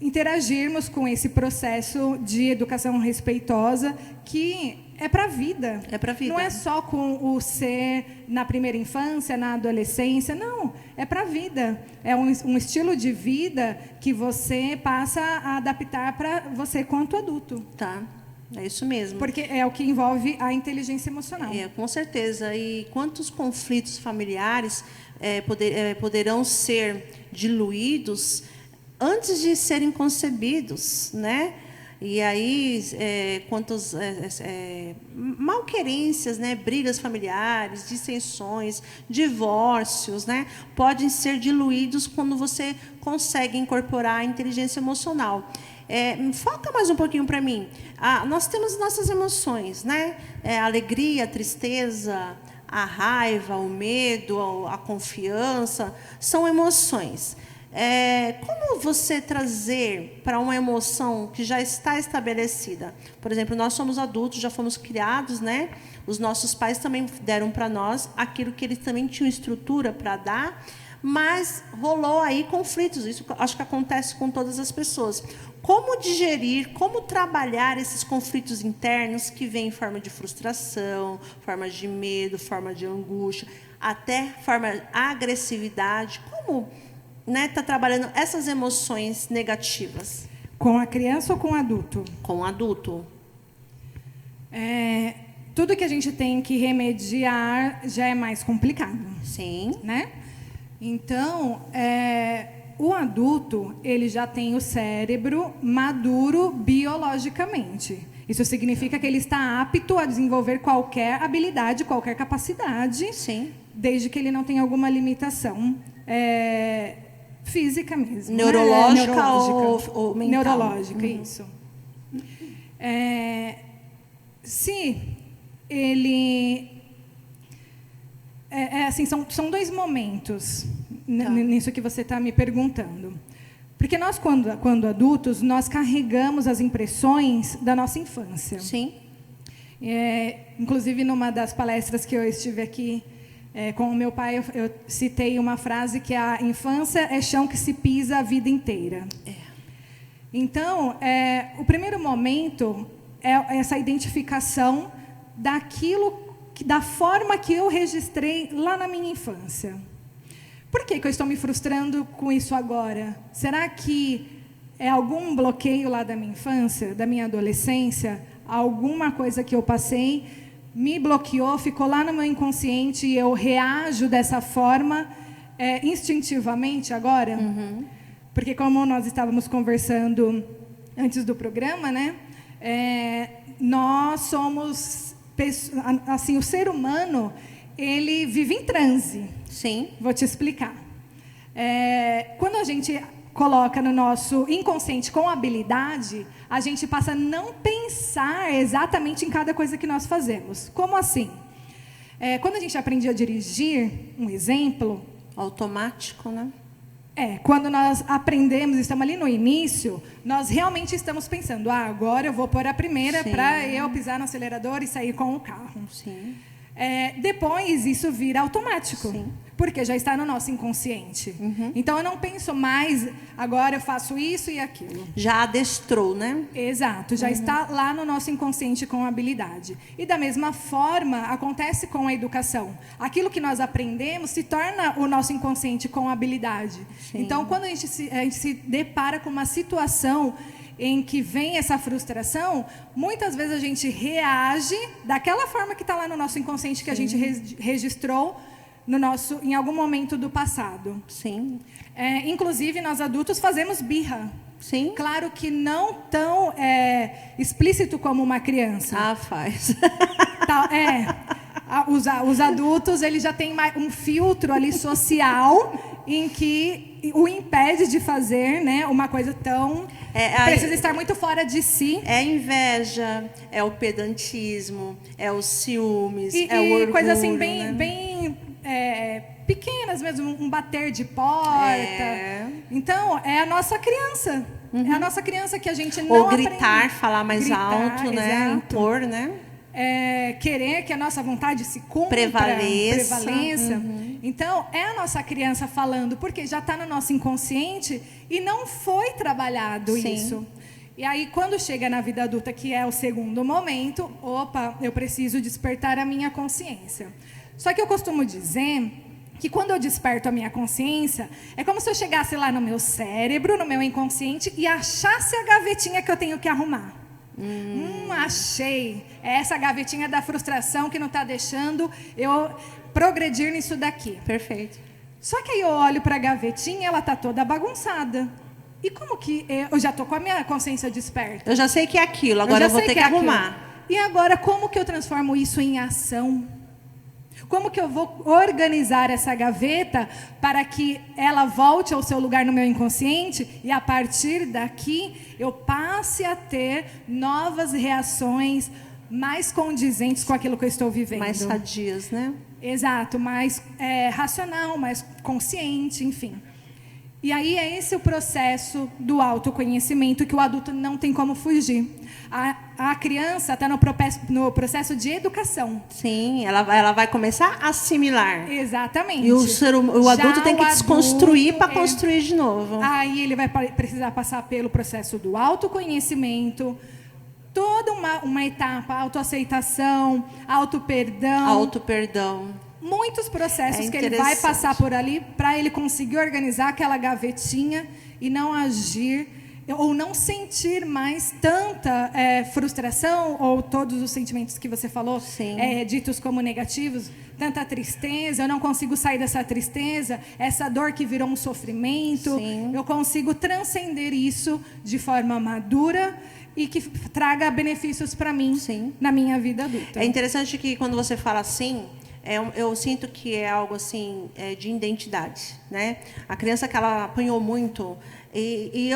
interagirmos com esse processo de educação respeitosa, que é para a vida. É para a vida. Não é só com o ser na primeira infância, na adolescência, não. É para a vida. É um estilo de vida que você passa a adaptar para você quanto adulto. Tá. É isso mesmo. Porque é o que envolve a inteligência emocional. Com certeza. E quantos conflitos familiares poderão ser diluídos antes de serem concebidos, né? E aí, quantas malquerências, né, brigas familiares, dissensões, divórcios, né, podem ser diluídos quando você consegue incorporar a inteligência emocional. Foca mais um pouquinho para mim. Nós temos nossas emoções, né? A alegria, a tristeza, a raiva, o medo, a confiança, são emoções. Como você trazer para uma emoção que já está estabelecida? Por exemplo, nós somos adultos, já fomos criados, né? Os nossos pais também deram para nós aquilo que eles também tinham estrutura para dar, mas rolou aí conflitos. Isso acho que acontece com todas as pessoas. Como digerir, como trabalhar esses conflitos internos que vêm em forma de frustração, forma de medo, forma de angústia, até forma de agressividade? Como está trabalhando essas emoções negativas? Com a criança ou com o adulto? Com o adulto. Tudo que a gente tem que remediar já é mais complicado. Sim. Né? Então, o adulto, ele já tem o cérebro maduro biologicamente. Isso significa que ele está apto a desenvolver qualquer habilidade, qualquer capacidade, sim, desde que ele não tenha alguma limitação física mesmo. Neurológica, né? ou mental. Neurológica, isso. Se ele... assim, são dois momentos nisso que você está me perguntando. Porque nós, quando adultos, nós carregamos as impressões da nossa infância. Sim. Inclusive, numa das palestras que eu estive aqui com o meu pai, eu citei uma frase que a infância é chão que se pisa a vida inteira. Então, o primeiro momento é essa identificação da forma que eu registrei lá na minha infância. Por que eu estou me frustrando com isso agora? Será que é algum bloqueio lá da minha infância, da minha adolescência? Alguma coisa que eu passei me bloqueou, ficou lá no meu inconsciente e eu reajo dessa forma instintivamente agora? Uhum. Porque como nós estávamos conversando antes do programa, né? Nós somos... assim, o ser humano, ele vive em transe. Sim. Vou te explicar. Quando a gente coloca no nosso inconsciente com habilidade, a gente passa a não pensar exatamente em cada coisa que nós fazemos. Como assim? Quando a gente aprende a dirigir, um exemplo... Automático, né? Quando nós aprendemos, estamos ali no início, nós realmente estamos pensando, agora eu vou pôr a primeira para eu pisar no acelerador e sair com o carro. Sim. Depois, isso vira automático. Sim. Porque já está no nosso inconsciente. Uhum. Então, eu não penso mais, agora eu faço isso e aquilo. Já adestrou, né? Exato, já está lá no nosso inconsciente com habilidade. E da mesma forma, acontece com a educação. Aquilo que nós aprendemos se torna o nosso inconsciente com habilidade. Sim. Então, quando a gente se depara com uma situação em que vem essa frustração, muitas vezes a gente reage daquela forma que está lá no nosso inconsciente, que a gente registrou em algum momento do passado. Sim. Inclusive, nós adultos fazemos birra. Sim. Claro que não tão explícito como uma criança. Faz. Os adultos, eles já têm um filtro ali social em que o impede de fazer, né, uma coisa tão... precisa estar muito fora de si. É a inveja, é o pedantismo, é os ciúmes, é o orgulho. Coisas assim, bem pequenas mesmo, um bater de porta. Então, é a nossa criança. Uhum. É a nossa criança que a gente não Ou gritar, aprende. falar mais alto, né? Exato. Impor, né? Querer que a nossa vontade se cumpra, prevaleça. Uhum. Então, é a nossa criança falando, porque já está no nosso inconsciente e não foi trabalhado isso. E aí, quando chega na vida adulta, que é o segundo momento, eu preciso despertar a minha consciência. Só que eu costumo dizer que quando eu desperto a minha consciência, é como se eu chegasse lá no meu cérebro, no meu inconsciente, e achasse a gavetinha que eu tenho que arrumar. Achei. É essa gavetinha da frustração que não está deixando eu progredir nisso daqui. Perfeito. Só que aí eu olho para a gavetinha, ela está toda bagunçada. E como que eu já estou com a minha consciência desperta? Eu já sei que é aquilo, agora eu vou ter que arrumar. E agora, como que eu transformo isso em ação? Como que eu vou organizar essa gaveta para que ela volte ao seu lugar no meu inconsciente e, a partir daqui, eu passe a ter novas reações mais condizentes com aquilo que eu estou vivendo. Mais sadias, né? Exato, mais racional, mais consciente, enfim. E aí é esse o processo do autoconhecimento que o adulto não tem como fugir. A criança está no processo de educação. Sim, ela vai começar a assimilar. Exatamente. E o adulto tem que desconstruir para construir de novo. Aí ele vai precisar passar pelo processo do autoconhecimento, toda uma etapa, autoaceitação, autoperdão. Autoperdão. Muitos processos que ele vai passar por ali para ele conseguir organizar aquela gavetinha e não agir ou não sentir mais tanta frustração ou todos os sentimentos que você falou, ditos como negativos, tanta tristeza, eu não consigo sair dessa tristeza, essa dor que virou um sofrimento. Sim. Eu consigo transcender isso de forma madura e que traga benefícios para mim. Sim. Na minha vida adulta. É interessante que quando você fala assim, eu sinto que é algo assim de identidade, né? A criança que ela apanhou muito, e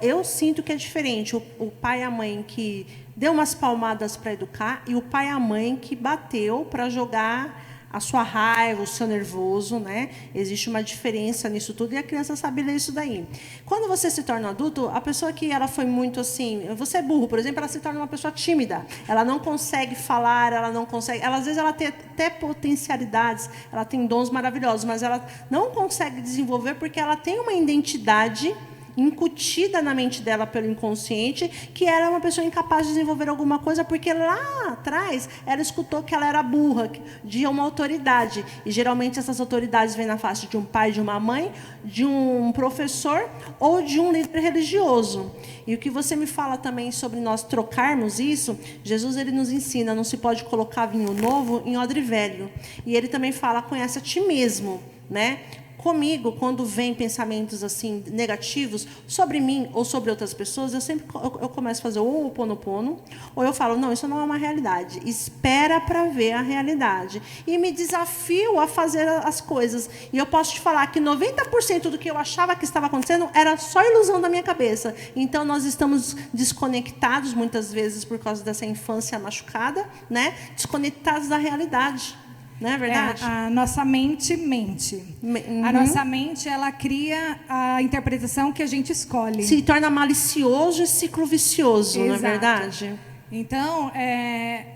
eu sinto que é diferente. O pai e a mãe que deu umas palmadas para educar e o pai e a mãe que bateu para jogar a sua raiva, o seu nervoso, né? Existe uma diferença nisso tudo e a criança sabe ler isso daí. Quando você se torna adulto, a pessoa que ela foi muito assim, você é burro, por exemplo, ela se torna uma pessoa tímida. Ela não consegue falar, ela não consegue, às vezes ela tem até potencialidades, ela tem dons maravilhosos, mas ela não consegue desenvolver porque ela tem uma identidade incutida na mente dela pelo inconsciente, que era uma pessoa incapaz de desenvolver alguma coisa, porque lá atrás ela escutou que ela era burra, de uma autoridade. E geralmente essas autoridades vêm na face de um pai, de uma mãe, de um professor ou de um líder religioso. E o que você me fala também sobre nós trocarmos isso, Jesus ele nos ensina, não se pode colocar vinho novo em odre velho. E ele também fala, conhece a ti mesmo, né? Comigo, quando vem pensamentos assim negativos sobre mim ou sobre outras pessoas, eu começo a fazer ou o Ho'oponopono, ou eu falo, não, isso não é uma realidade. Espera para ver a realidade. E me desafio a fazer as coisas. E eu posso te falar que 90% do que eu achava que estava acontecendo era só ilusão da minha cabeça. Então, nós estamos desconectados, muitas vezes, por causa dessa infância machucada, né? Desconectados da realidade. Não é verdade? A nossa mente mente. Uhum. A nossa mente, ela cria a interpretação que a gente escolhe. Se torna malicioso e ciclo vicioso, exato. Não é verdade? Então,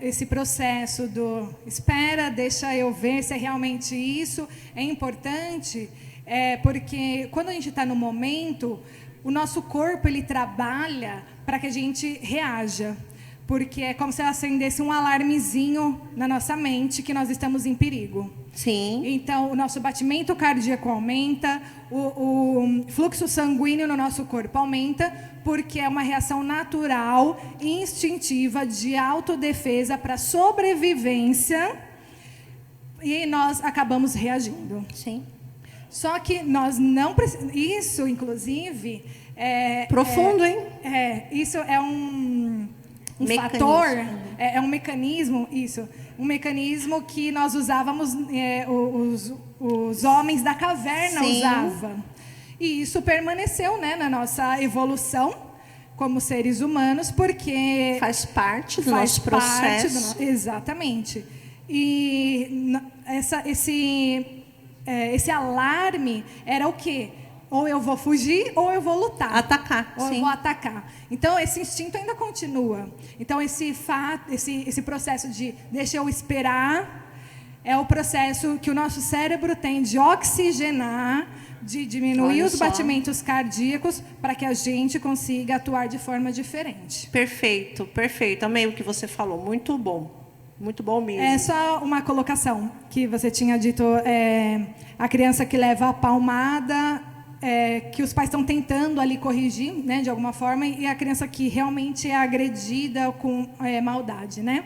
esse processo do espera, deixa eu ver se é realmente isso, é importante, porque quando a gente está no momento, o nosso corpo ele trabalha para que a gente reaja. Porque é como se acendesse um alarmezinho na nossa mente que nós estamos em perigo. Sim. Então, o nosso batimento cardíaco aumenta, o fluxo sanguíneo no nosso corpo aumenta, porque é uma reação natural, instintiva, de autodefesa para sobrevivência, e nós acabamos reagindo. Sim. Só que nós não precisamos... Isso, inclusive... profundo, hein? Isso é um fator, é um mecanismo, um mecanismo que nós usávamos, os homens da caverna usavam. E isso permaneceu, né, na nossa evolução como seres humanos, porque... Faz parte do nosso processo. Exatamente. E esse alarme era o quê? Ou eu vou fugir, ou eu vou lutar. Atacar, ou sim. eu vou atacar. Então, esse instinto ainda continua. Então, esse processo de deixa eu esperar é o processo que o nosso cérebro tem de oxigenar, de diminuir os batimentos cardíacos para que a gente consiga atuar de forma diferente. Perfeito, perfeito. Amei o que você falou. Muito bom. Muito bom mesmo. É só uma colocação que você tinha dito. A criança que leva a palmada... que os pais estão tentando ali corrigir, né, de alguma forma, e a criança que realmente é agredida com maldade, né?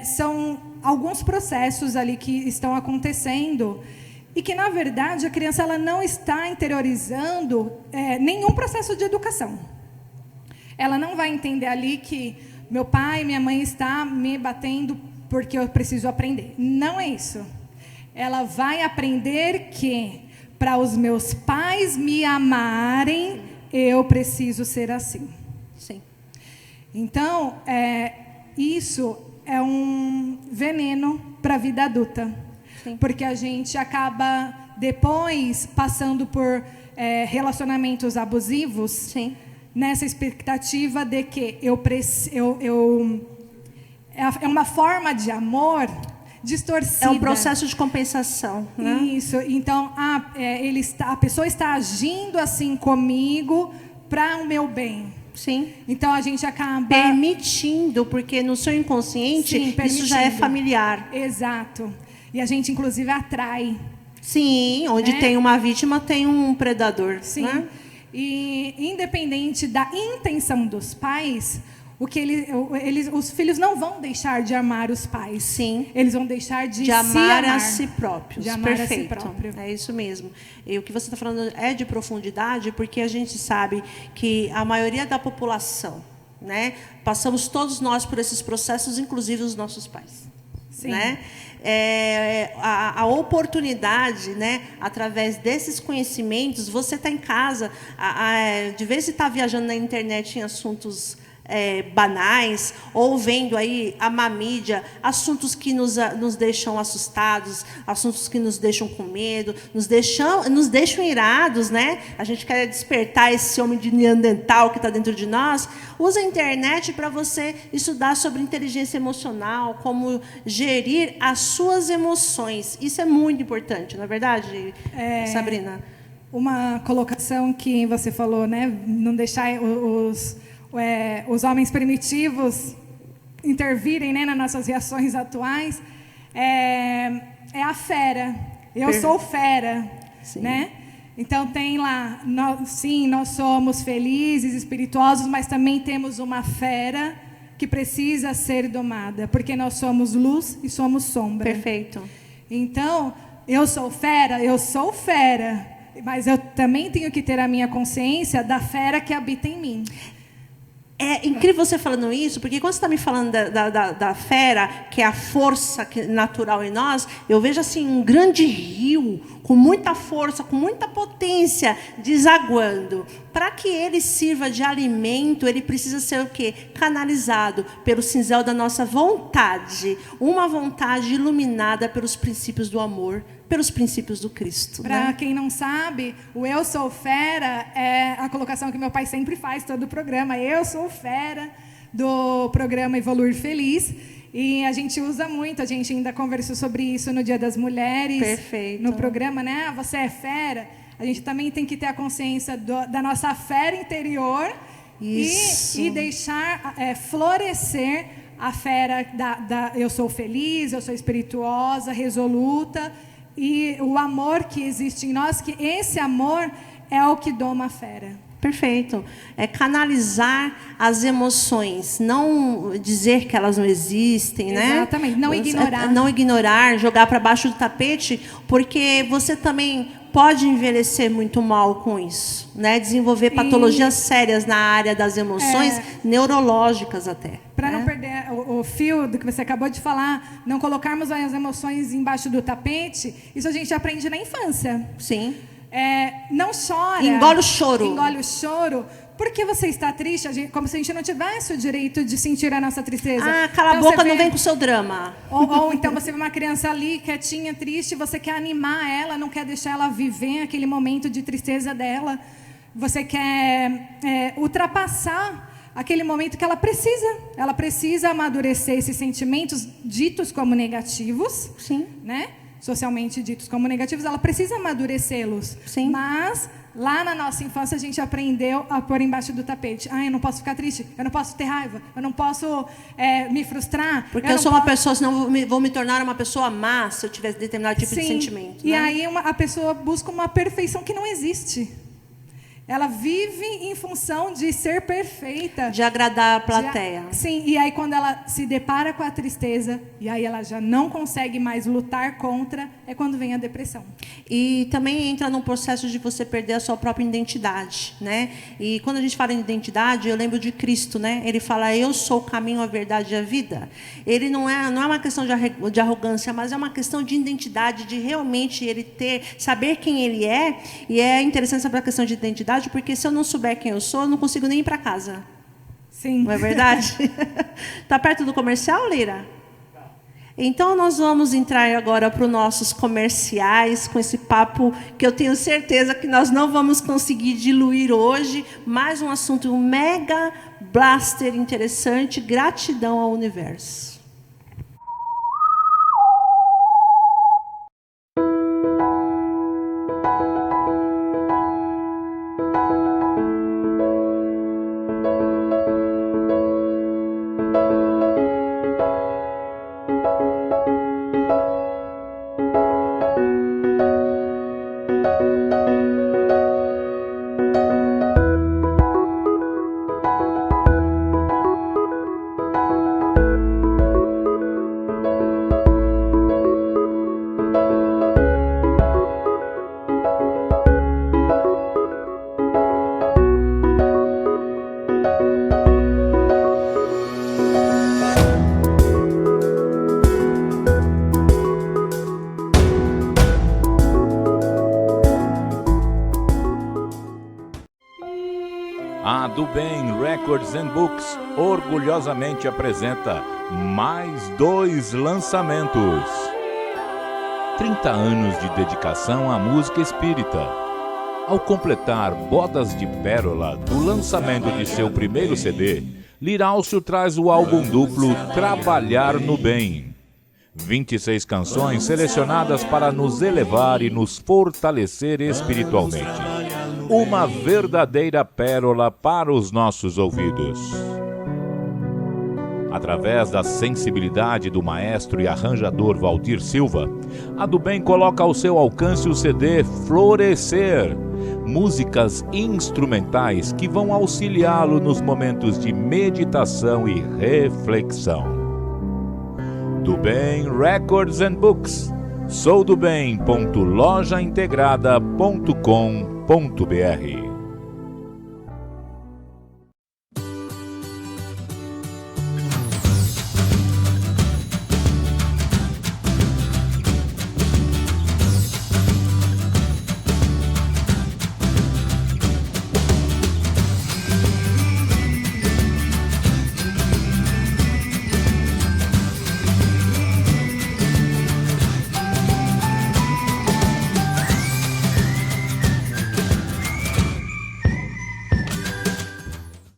São alguns processos ali que estão acontecendo E que, na verdade, a criança ela não está interiorizando nenhum processo de educação. Ela não vai entender ali que meu pai, minha mãe está me batendo porque eu preciso aprender. Não é isso. Ela vai aprender que, para os meus pais me amarem, eu preciso ser assim. Sim. Então, isso é um veneno para a vida adulta. Sim. Porque a gente acaba, depois, passando por relacionamentos abusivos. Sim. Nessa expectativa de que é uma forma de amor distorcida. É um processo de compensação, né? Isso. Então, a pessoa está agindo assim comigo para o meu bem. Sim. Então, a gente acaba... Permitindo, porque no seu inconsciente, Sim, isso já é familiar. Exato. E a gente, inclusive, atrai. Sim, onde tem uma vítima, tem um predador. Sim. Né? E, independente da intenção dos pais, os filhos não vão deixar de amar os pais. Sim. Eles vão deixar de amar a si próprios. De amar Perfeito. a si próprio. É isso mesmo. E o que você está falando é de profundidade, porque a gente sabe que a maioria da população, né, passamos todos nós por esses processos, inclusive os nossos pais. Sim. Né? A oportunidade, né, através desses conhecimentos, você está em casa, de vez em estar viajando na internet em assuntos banais, ou vendo aí a má mídia, assuntos que nos deixam assustados, assuntos que nos deixam com medo, nos deixam irados, né? A gente quer despertar esse homem de Neandertal que está dentro de nós. Usa a internet para você estudar sobre inteligência emocional, como gerir as suas emoções. Isso é muito importante, não é verdade, Sabrina? Uma colocação que você falou, né? Não deixar os homens primitivos intervirem, né, nas nossas reações atuais, é a fera. Eu sou fera. Sim. Né? Então, tem lá, nós somos felizes, espirituosos, mas também temos uma fera que precisa ser domada, porque nós somos luz e somos sombra. Perfeito. Então, eu sou fera, mas eu também tenho que ter a minha consciência da fera que habita em mim. É incrível você falando isso, porque quando você está me falando da fera, que é a força natural em nós, eu vejo assim um grande rio, com muita força, com muita potência, desaguando. Para que ele sirva de alimento, ele precisa ser o quê? Canalizado pelo cinzel da nossa vontade. Uma vontade iluminada pelos princípios do amor, pelos princípios do Cristo. Para quem não sabe, o eu sou fera é a colocação que meu pai sempre faz todo o programa. Eu sou fera, do programa Evoluir Feliz. E a gente usa muito, a gente ainda conversou sobre isso no Dia das Mulheres. Perfeito. No programa, né? Você é fera. A gente também tem que ter a consciência da nossa fera interior e deixar florescer a fera eu sou feliz, eu sou espirituosa, resoluta. E o amor que existe em nós, que esse amor é o que doma a fera. Perfeito. É canalizar as emoções, não dizer que elas não existem, né? Exatamente, não ignorar. Não ignorar, jogar para baixo do tapete, porque você também pode envelhecer muito mal com isso, né? Desenvolver patologias sérias na área das emoções, neurológicas até. Para não perder o fio do que você acabou de falar, não colocarmos as emoções embaixo do tapete, isso a gente aprende na infância. Sim. Não chora. Engole o choro. Engole o choro. Porque você está triste, como se a gente não tivesse o direito de sentir a nossa tristeza. Cala a boca, não vem com o seu drama. Ou então você vê uma criança ali, quietinha, triste, você quer animar ela, não quer deixar ela viver aquele momento de tristeza dela. Você quer ultrapassar aquele momento que ela precisa. Ela precisa amadurecer esses sentimentos ditos como negativos. Sim. Né? Socialmente ditos como negativos, ela precisa amadurecê-los. Sim. Mas lá na nossa infância a gente aprendeu a pôr embaixo do tapete. Eu não posso ficar triste, eu não posso ter raiva, eu não posso me frustrar. Porque eu sou uma pessoa, senão vou me tornar uma pessoa má se eu tiver determinado tipo de sentimento. E né? aí a pessoa busca uma perfeição que não existe. Ela vive em função de ser perfeita. De agradar a plateia. Sim, e aí quando ela se depara com a tristeza, e aí ela já não consegue mais lutar contra, é quando vem a depressão. E também entra num processo de você perder a sua própria identidade, né? E quando a gente fala em identidade, eu lembro de Cristo, né? Ele fala, eu sou o caminho, a verdade e a vida. Ele não é uma questão de arrogância, mas é uma questão de identidade, de realmente ele saber quem ele é. E é interessante saber a questão de identidade, porque se eu não souber quem eu sou, eu não consigo nem ir para casa. Sim. Não é verdade? Está perto do comercial, Lira? Então, nós vamos entrar agora para os nossos comerciais, com esse papo que eu tenho certeza que nós não vamos conseguir diluir hoje. Mais um assunto, um mega blaster interessante, gratidão ao universo. A Do Bem Records and Books orgulhosamente apresenta mais 2 lançamentos. 30 anos de dedicação à música espírita. Ao completar Bodas de Pérola do lançamento de seu primeiro CD, Lirálcio traz o álbum duplo Trabalhar no Bem. 26 canções selecionadas para nos elevar e nos fortalecer espiritualmente. Uma verdadeira pérola para os nossos ouvidos. Através da sensibilidade do maestro e arranjador Valdir Silva, a Do Bem coloca ao seu alcance o CD Florescer, músicas instrumentais que vão auxiliá-lo nos momentos de meditação e reflexão. Do Bem Records and Books, soudobem.lojaintegrada.com.br.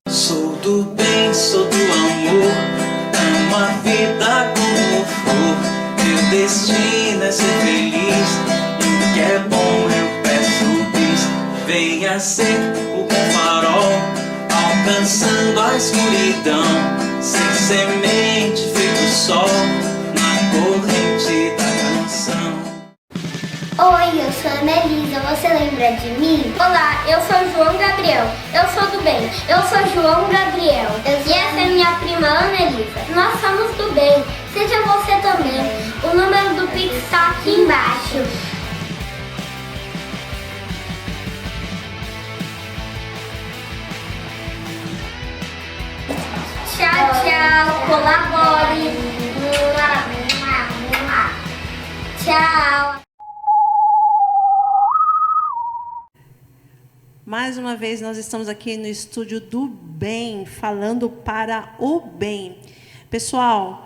Sou do bem, sou do amor, amo a vida como for. Meu destino é ser feliz, e o que é bom eu peço bis. Venha ser o bom farol, alcançando a escuridão, sem semente feito sol, na corrente da canção. Oi, eu sou a Melisa, você lembra de mim? Olá, eu sou João Gabriel, eu sou do bem, eu sou João Gabriel. E essa é minha prima Ana Elisa. Nós somos do bem, seja você também. O número do Pix está aqui embaixo. Tchau, tchau, colabore. Tchau. Mais uma vez, nós estamos aqui no estúdio do Bem, falando para o bem. Pessoal,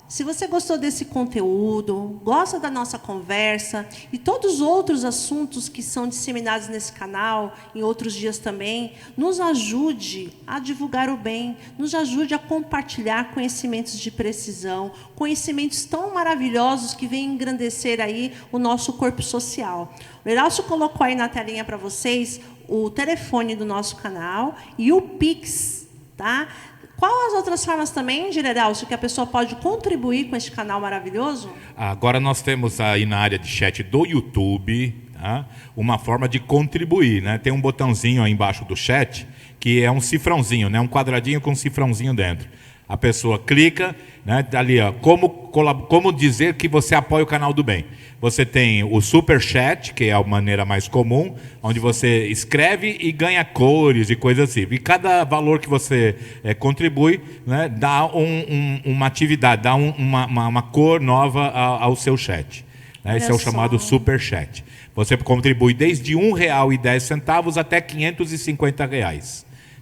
se você gostou desse conteúdo, gosta da nossa conversa e todos os outros assuntos que são disseminados nesse canal, em outros dias também, nos ajude a divulgar o bem, nos ajude a compartilhar conhecimentos de precisão, conhecimentos tão maravilhosos que vêm engrandecer aí o nosso corpo social. O Lirálcio colocou aí na telinha para vocês o telefone do nosso canal e o Pix, tá? Qual as outras formas também, Lirálcio, que a pessoa pode contribuir com este canal maravilhoso? Agora nós temos aí na área de chat do YouTube Tá? Uma forma de contribuir, né? Tem um botãozinho aí embaixo do chat, que é um cifrãozinho, né? Um quadradinho com um cifrãozinho dentro. A pessoa clica, né? Ali, ó, como dizer que você apoia o canal do bem. Você tem o Super Chat, que é a maneira mais comum, onde você escreve e ganha cores e coisas assim. E cada valor que você contribui, né, dá uma atividade, dá uma cor nova ao seu chat. Né? Esse é o chamado Super Chat. Você contribui desde R$ 1,10 até R$ 550.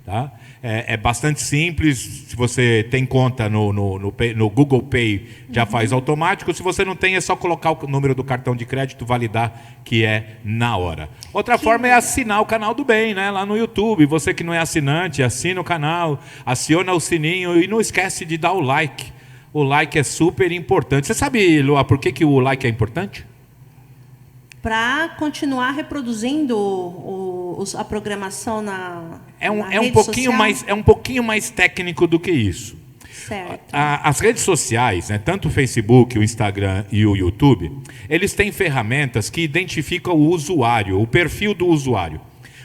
Tá? É bastante simples. Se você tem conta no Google Pay, já faz automático. Se você não tem, é só colocar o número do cartão de crédito, validar, que é na hora. Outra forma é assinar o canal do bem, né? Lá no YouTube. Você que não é assinante, assina o canal, aciona o sininho e não esquece de dar o like. O like é super importante. Você sabe, Lua, por que o like é importante? Para continuar reproduzindo a programação na um pouquinho mais técnico do que isso. Certo. As redes sociais, né, tanto o Facebook, o Instagram e o YouTube, eles têm ferramentas que identificam o usuário, o perfil do usuário.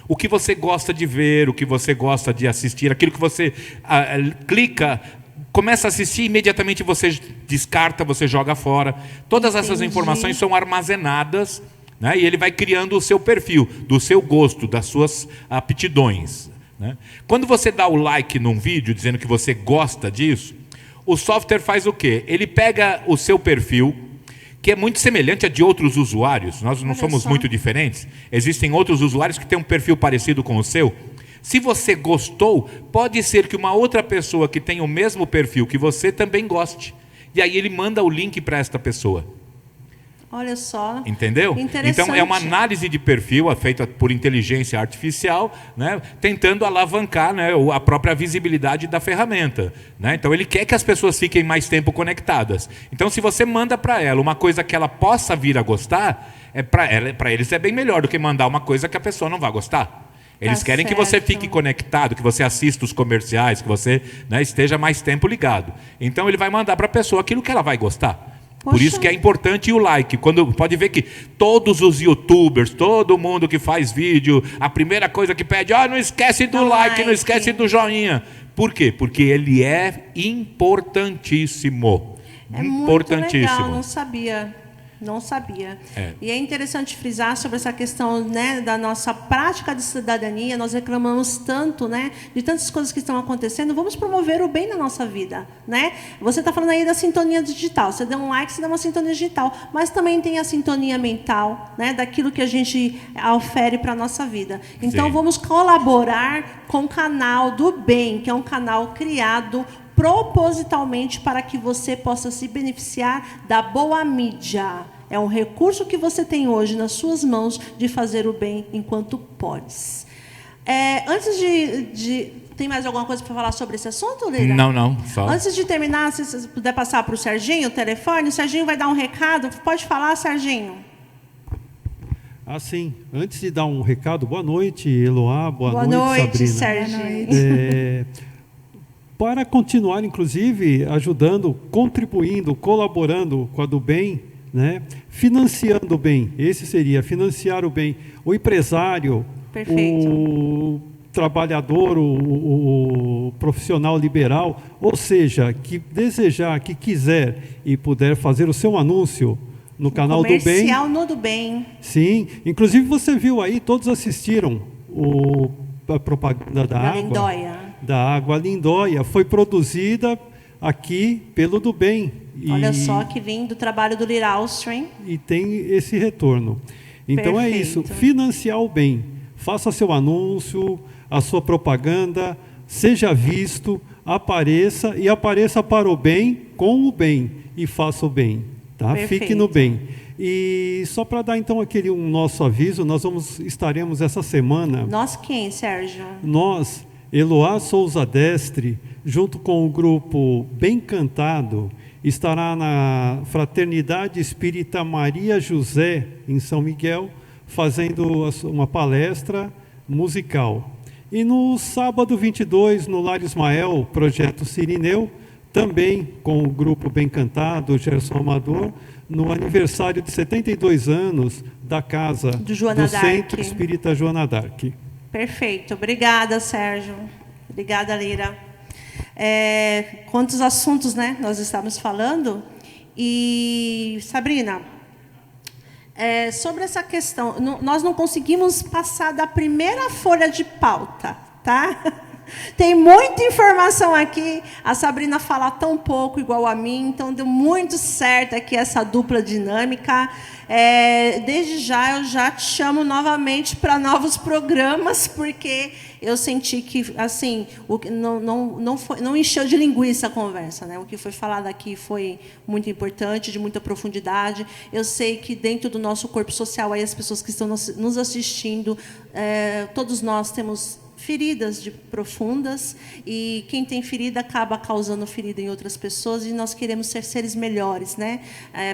O que você gosta de ver, o que você gosta de assistir, aquilo que você clica, começa a assistir, imediatamente você descarta, você joga fora. Todas essas informações são armazenadas, né? E ele vai criando o seu perfil, do seu gosto, das suas aptidões. Né? Quando você dá o like num vídeo, dizendo que você gosta disso, o software faz o quê? Ele pega o seu perfil, que é muito semelhante a de outros usuários. Nós não somos muito diferentes. Existem outros usuários que têm um perfil parecido com o seu. Se você gostou, pode ser que uma outra pessoa que tem o mesmo perfil que você também goste. E aí ele manda o link para esta pessoa. Olha só. Entendeu? Então é uma análise de perfil feita por inteligência artificial, né, tentando alavancar, né, a própria visibilidade da ferramenta. Né? Então ele quer que as pessoas fiquem mais tempo conectadas. Então se você manda para ela uma coisa que ela possa vir a gostar, para eles é bem melhor do que mandar uma coisa que a pessoa não vai gostar. Eles querem que você fique conectado, que você assista os comerciais, que você, né, esteja mais tempo ligado. Então ele vai mandar para a pessoa aquilo que ela vai gostar. Poxa. Por isso que é importante o like. Pode ver que todos os youtubers, todo mundo que faz vídeo, a primeira coisa que pede, não esquece do like, não esquece do joinha. Por quê? Porque ele é importantíssimo. É importantíssimo. Muito legal, não sabia. Não sabia. E é interessante frisar sobre essa questão, né, da nossa prática de cidadania. Nós reclamamos tanto, né, de tantas coisas que estão acontecendo. Vamos promover o bem na nossa vida. Né? Você está falando aí da sintonia digital. Você deu um like, você dá uma sintonia digital. Mas também tem a sintonia mental, né, daquilo que a gente ofere para a nossa vida. Então, vamos colaborar com o canal do bem, que é um canal criado propositalmente para que você possa se beneficiar da boa mídia. É um recurso que você tem hoje nas suas mãos de fazer o bem enquanto podes. Antes tem mais alguma coisa para falar sobre esse assunto, Lira? Não. Só. Antes de terminar, se você puder passar para o Serginho o telefone, o Serginho vai dar um recado. Pode falar, Serginho? Sim. Antes de dar um recado, boa noite, Eloá, boa noite, Sabrina. Serginho. Para continuar, inclusive, ajudando, contribuindo, colaborando com a do bem, né? Financiando o bem, esse seria financiar o bem. O empresário, o trabalhador, o profissional liberal, ou seja, que desejar, que quiser e puder fazer o seu anúncio no canal do bem. Comercial no do bem. Sim, inclusive você viu aí, todos assistiram a propaganda da água. Lindóia. Da água Lindóia, foi produzida aqui pelo do bem. Olha só que lindo o trabalho do Lira Austrin. E tem esse retorno. Então é isso, financiar o bem. Faça seu anúncio, a sua propaganda, seja visto, apareça e apareça para o bem, com o bem e faça o bem. Tá? Fique no bem. E só para dar então um nosso aviso, nós estaremos essa semana. Nós quem, Sérgio? Nós, Eloá Souza Destre, junto com o grupo Bem Cantado, estará na Fraternidade Espírita Maria José, em São Miguel, fazendo uma palestra musical. E no sábado 22, no Lar Ismael, Projeto Sirineu, também com o grupo Bem Cantado, Gerson Amador, no aniversário de 72 anos da casa do Centro Espírita Joana d'Arc. Perfeito. Obrigada, Sérgio. Obrigada, Lira. Quantos assuntos, né, nós estamos falando. E, Sabrina, sobre essa questão, nós não conseguimos passar da primeira folha de pauta, tá? Tem muita informação aqui, a Sabrina fala tão pouco igual a mim, então deu muito certo aqui essa dupla dinâmica. Desde já, eu já te chamo novamente para novos programas, porque eu senti que assim, não encheu de linguiça a conversa, né? O que foi falado aqui foi muito importante, de muita profundidade. Eu sei que dentro do nosso corpo social, aí as pessoas que estão nos assistindo, todos nós temos feridas profundas, e quem tem ferida acaba causando ferida em outras pessoas, e nós queremos ser seres melhores, né?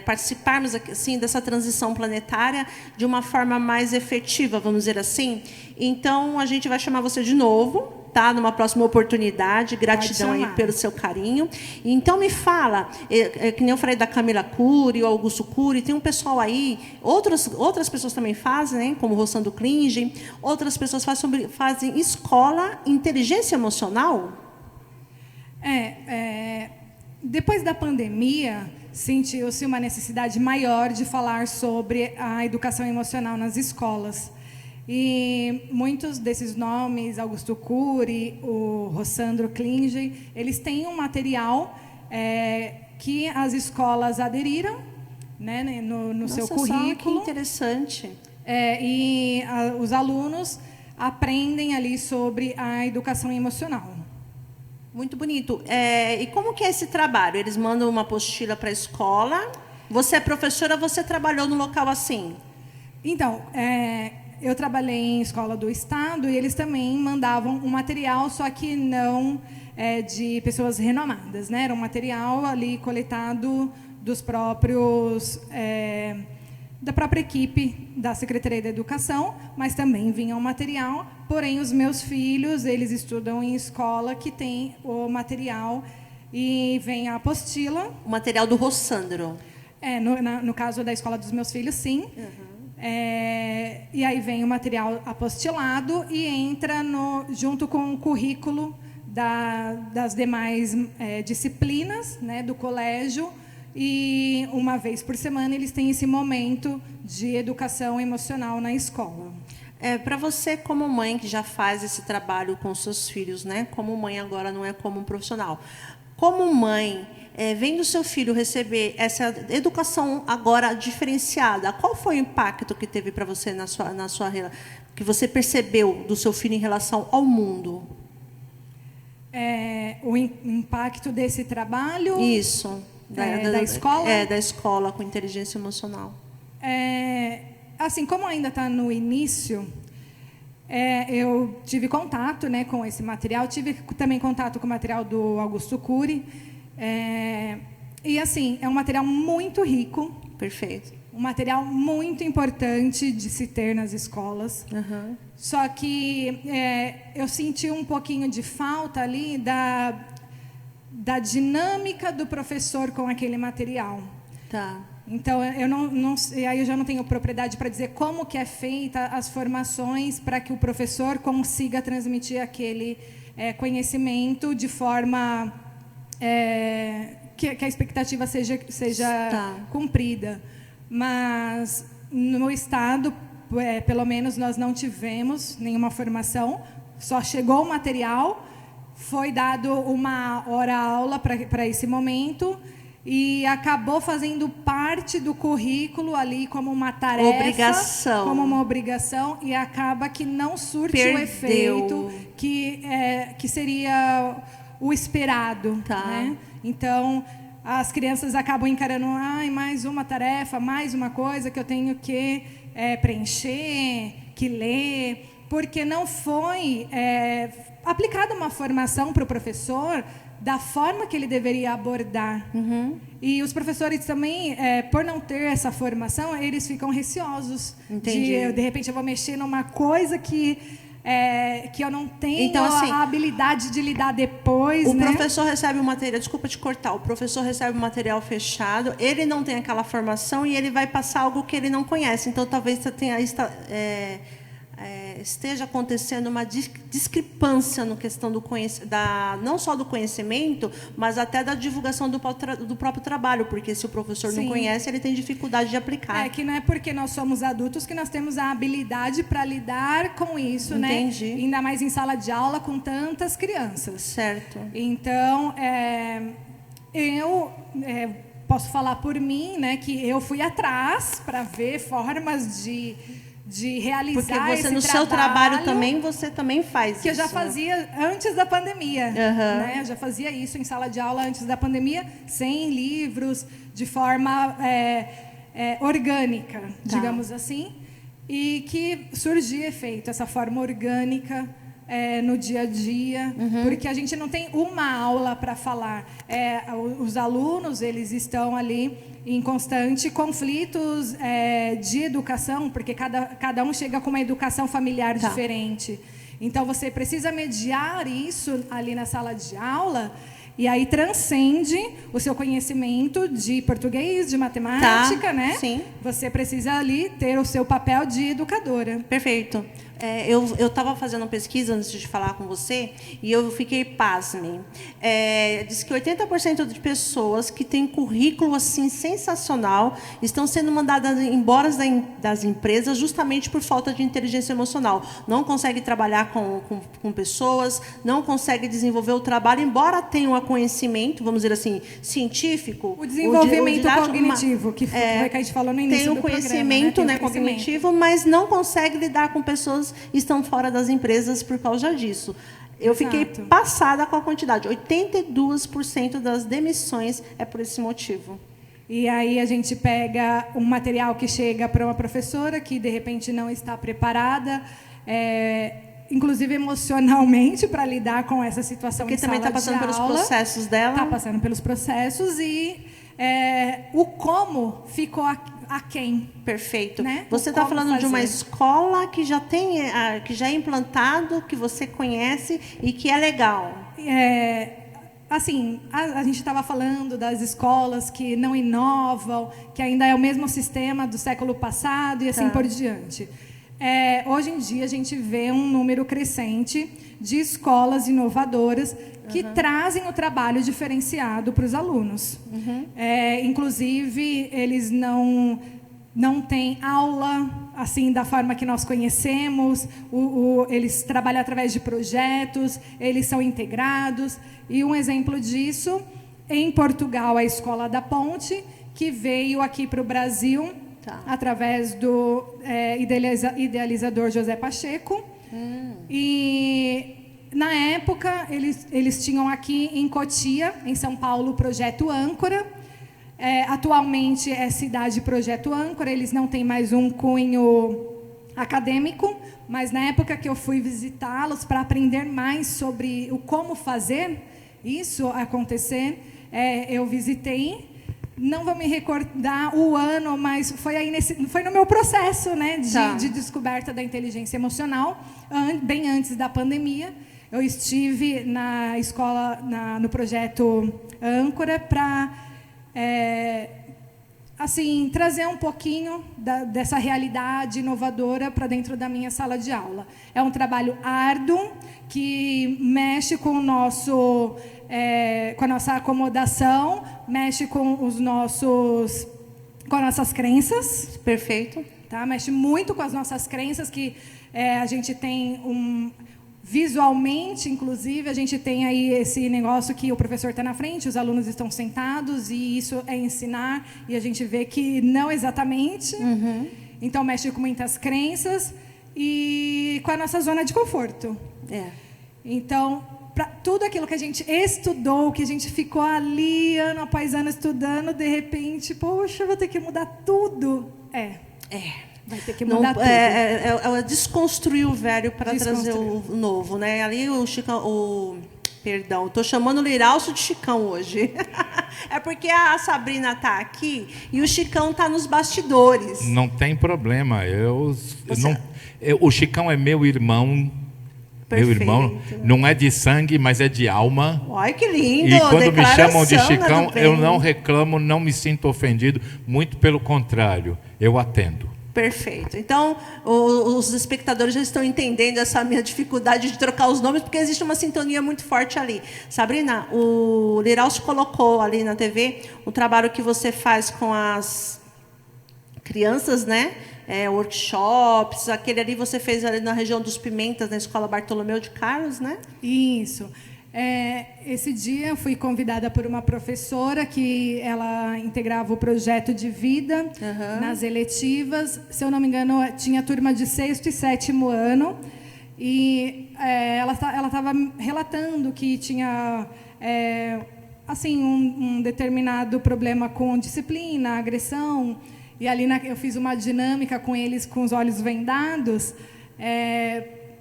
Participarmos assim dessa transição planetária de uma forma mais efetiva, vamos dizer assim. Então, a gente vai chamar você de novo, tá? Numa próxima oportunidade. Gratidão aí pelo seu carinho. Então, me fala, que nem eu falei da Camila Cury, o Augusto Cury, tem um pessoal aí, outras pessoas também fazem, né? Como o Rossandro Klinge, outras pessoas fazem escola inteligência emocional? Depois da pandemia, sentiu-se uma necessidade maior de falar sobre a educação emocional nas escolas. E muitos desses nomes, Augusto Cury, o Rossandro Klinge, eles têm um material que as escolas aderiram, né, no seu currículo. Que interessante. E os alunos aprendem ali sobre a educação emocional. Muito bonito. E como que é esse trabalho? Eles mandam uma apostila para a escola? Você é professora, você trabalhou no local assim? Então, eu trabalhei em escola do Estado e eles também mandavam um material, só que não de pessoas renomadas, né? Era um material ali coletado dos próprios... da própria equipe da Secretaria da Educação, mas também vinha um material. Porém, os meus filhos, eles estudam em escola que tem o material e vem a apostila. O material do Rossandro. No caso da escola dos meus filhos, sim. Uhum. E aí vem o material apostilado e entra junto com o currículo das demais disciplinas, né, do colégio. E uma vez por semana eles têm esse momento de educação emocional na escola. Para você, como mãe que já faz esse trabalho com seus filhos, né? Como mãe agora, não é como um profissional. Como mãe, vendo o seu filho receber essa educação agora diferenciada, qual foi o impacto que teve para você que você percebeu do seu filho em relação ao mundo? O impacto desse trabalho? Isso. Da escola? Da escola com inteligência emocional. Assim, como ainda está no início, eu tive contato, né, com esse material, tive também contato com o material do Augusto Cury, e assim, é um material muito rico. Perfeito. Um material muito importante de se ter nas escolas. Uhum. Só que eu senti um pouquinho de falta ali da dinâmica do professor com aquele material. Tá. Então, aí eu já não tenho propriedade para dizer como que é feita as formações para que o professor consiga transmitir aquele conhecimento de forma que a expectativa seja cumprida. Mas, no Estado, pelo menos, nós não tivemos nenhuma formação, só chegou o material, foi dado uma hora-aula para esse momento e acabou fazendo parte do currículo ali como uma tarefa, como uma obrigação, e acaba que não surte o efeito que seria o esperado. Tá. Né? Então, as crianças acabam encarando mais uma tarefa, mais uma coisa que eu tenho que preencher, que ler, porque não foi aplicada uma formação para o professor da forma que ele deveria abordar. Uhum. E os professores também, por não ter essa formação, eles ficam receosos. Entendi. De repente, eu vou mexer numa coisa que que eu não tenho Então, assim, a habilidade de lidar depois, o né? professor recebe o material, desculpa te cortar, o professor recebe o material fechado, ele não tem aquela formação e ele vai passar algo que ele não conhece. Então, talvez você tenha, esteja acontecendo uma discrepância no questão não só do conhecimento, mas até da divulgação do próprio trabalho, porque se o professor não conhece, ele tem dificuldade de aplicar. É que não é porque nós somos adultos que nós temos a habilidade para lidar com isso, Entendi. né? Ainda mais em sala de aula com tantas crianças. Certo. Então, eu posso falar por mim, né, que eu fui atrás para ver formas de realizar esse trabalho. Porque você, no seu trabalho também, você também faz isso. Que eu já fazia antes da pandemia. Né? Eu já fazia isso em sala de aula antes da pandemia, sem livros, de forma orgânica, digamos assim. E que surgia efeito, essa forma orgânica no dia a dia, porque a gente não tem uma aula para falar. Os alunos, eles estão ali em constante conflitos de educação, porque cada um chega com uma educação familiar diferente. Então, você precisa mediar isso ali na sala de aula, e aí transcende o seu conhecimento de português, de matemática, né? Sim. Você precisa ali ter o seu papel de educadora. Perfeito. Eu estava fazendo uma pesquisa antes de falar com você e eu fiquei pasme. Diz que 80% de pessoas que têm currículo assim sensacional estão sendo mandadas embora das empresas justamente por falta de inteligência emocional. Não consegue trabalhar com pessoas, não consegue desenvolver o trabalho, embora tenham conhecimento, vamos dizer assim, científico. O desenvolvimento cognitivo, que foi que a gente falou no início do programa. Tem o conhecimento cognitivo, mas não consegue lidar com pessoas que estão fora das empresas por causa disso. Eu fiquei passada com a quantidade. 82% das demissões é por esse motivo. E aí a gente pega um material que chega para uma professora que, de repente, não está preparada, inclusive emocionalmente, para lidar com essa situação em sala de aula. Porque também está passando pelos processos dela. Está passando pelos processos e o como ficou aquém. Perfeito. Né? Você está falando de uma escola que já é implantado, que você conhece e que é legal. Assim, a gente estava falando das escolas que não inovam, que ainda é o mesmo sistema do século passado e assim por diante. Hoje em dia, a gente vê um número crescente de escolas inovadoras que trazem o trabalho diferenciado para os alunos. Inclusive, eles não têm aula assim da forma que nós conhecemos, eles trabalham através de projetos, eles são integrados. E um exemplo disso, em Portugal, a Escola da Ponte, que veio aqui para o Brasil através do idealizador José Pacheco. E, na época, eles tinham aqui em Cotia, em São Paulo, o Projeto Âncora. Atualmente é Cidade Projeto Âncora, eles não têm mais um cunho acadêmico, mas na época que eu fui visitá-los para aprender mais sobre o como fazer isso acontecer, eu visitei. Não vou me recordar o ano, mas foi no meu processo, né, de descoberta da inteligência emocional, bem antes da pandemia. Eu estive na escola, no projeto Âncora, para assim, trazer um pouquinho dessa realidade inovadora para dentro da minha sala de aula. É um trabalho árduo que mexe com o nosso... com a nossa acomodação, mexe com as nossas crenças. Perfeito. Tá? Mexe muito com as nossas crenças, que a gente tem visualmente, inclusive, a gente tem aí esse negócio que o professor está na frente, os alunos estão sentados, e isso é ensinar, e a gente vê que não exatamente. Então, mexe com muitas crenças e com a nossa zona de conforto. Então, para tudo aquilo que a gente estudou, que a gente ficou ali ano após ano estudando, de repente, poxa, vou ter que mudar tudo. Vai ter que mudar tudo. Desconstruir o velho para trazer o novo, né? Ali o Chicão, perdão, estou chamando o Liralço de Chicão hoje. É porque a Sabrina está aqui e o Chicão está nos bastidores. Não tem problema. O Chicão é meu irmão Meu irmão, não é de sangue, mas é de alma. Ai, que lindo! E quando me chamam de Declaração, Chicão, né, eu não reclamo, não me sinto ofendido. Muito pelo contrário, eu atendo. Perfeito. Então, os espectadores já estão entendendo essa minha dificuldade de trocar os nomes, porque existe uma sintonia muito forte ali. Sabrina, o Liraus colocou ali na TV o trabalho que você faz com as crianças, né? Workshops, aquele ali você fez ali na região dos Pimentas, na Escola Bartolomeu de Carlos, né? Isso. Esse dia eu fui convidada por uma professora que ela integrava o projeto de vida nas eletivas. Se eu não me engano, tinha turma de 6º e 7º ano. E ela estava relatando que tinha assim um determinado problema com disciplina, agressão. E ali eu fiz uma dinâmica com eles com os olhos vendados,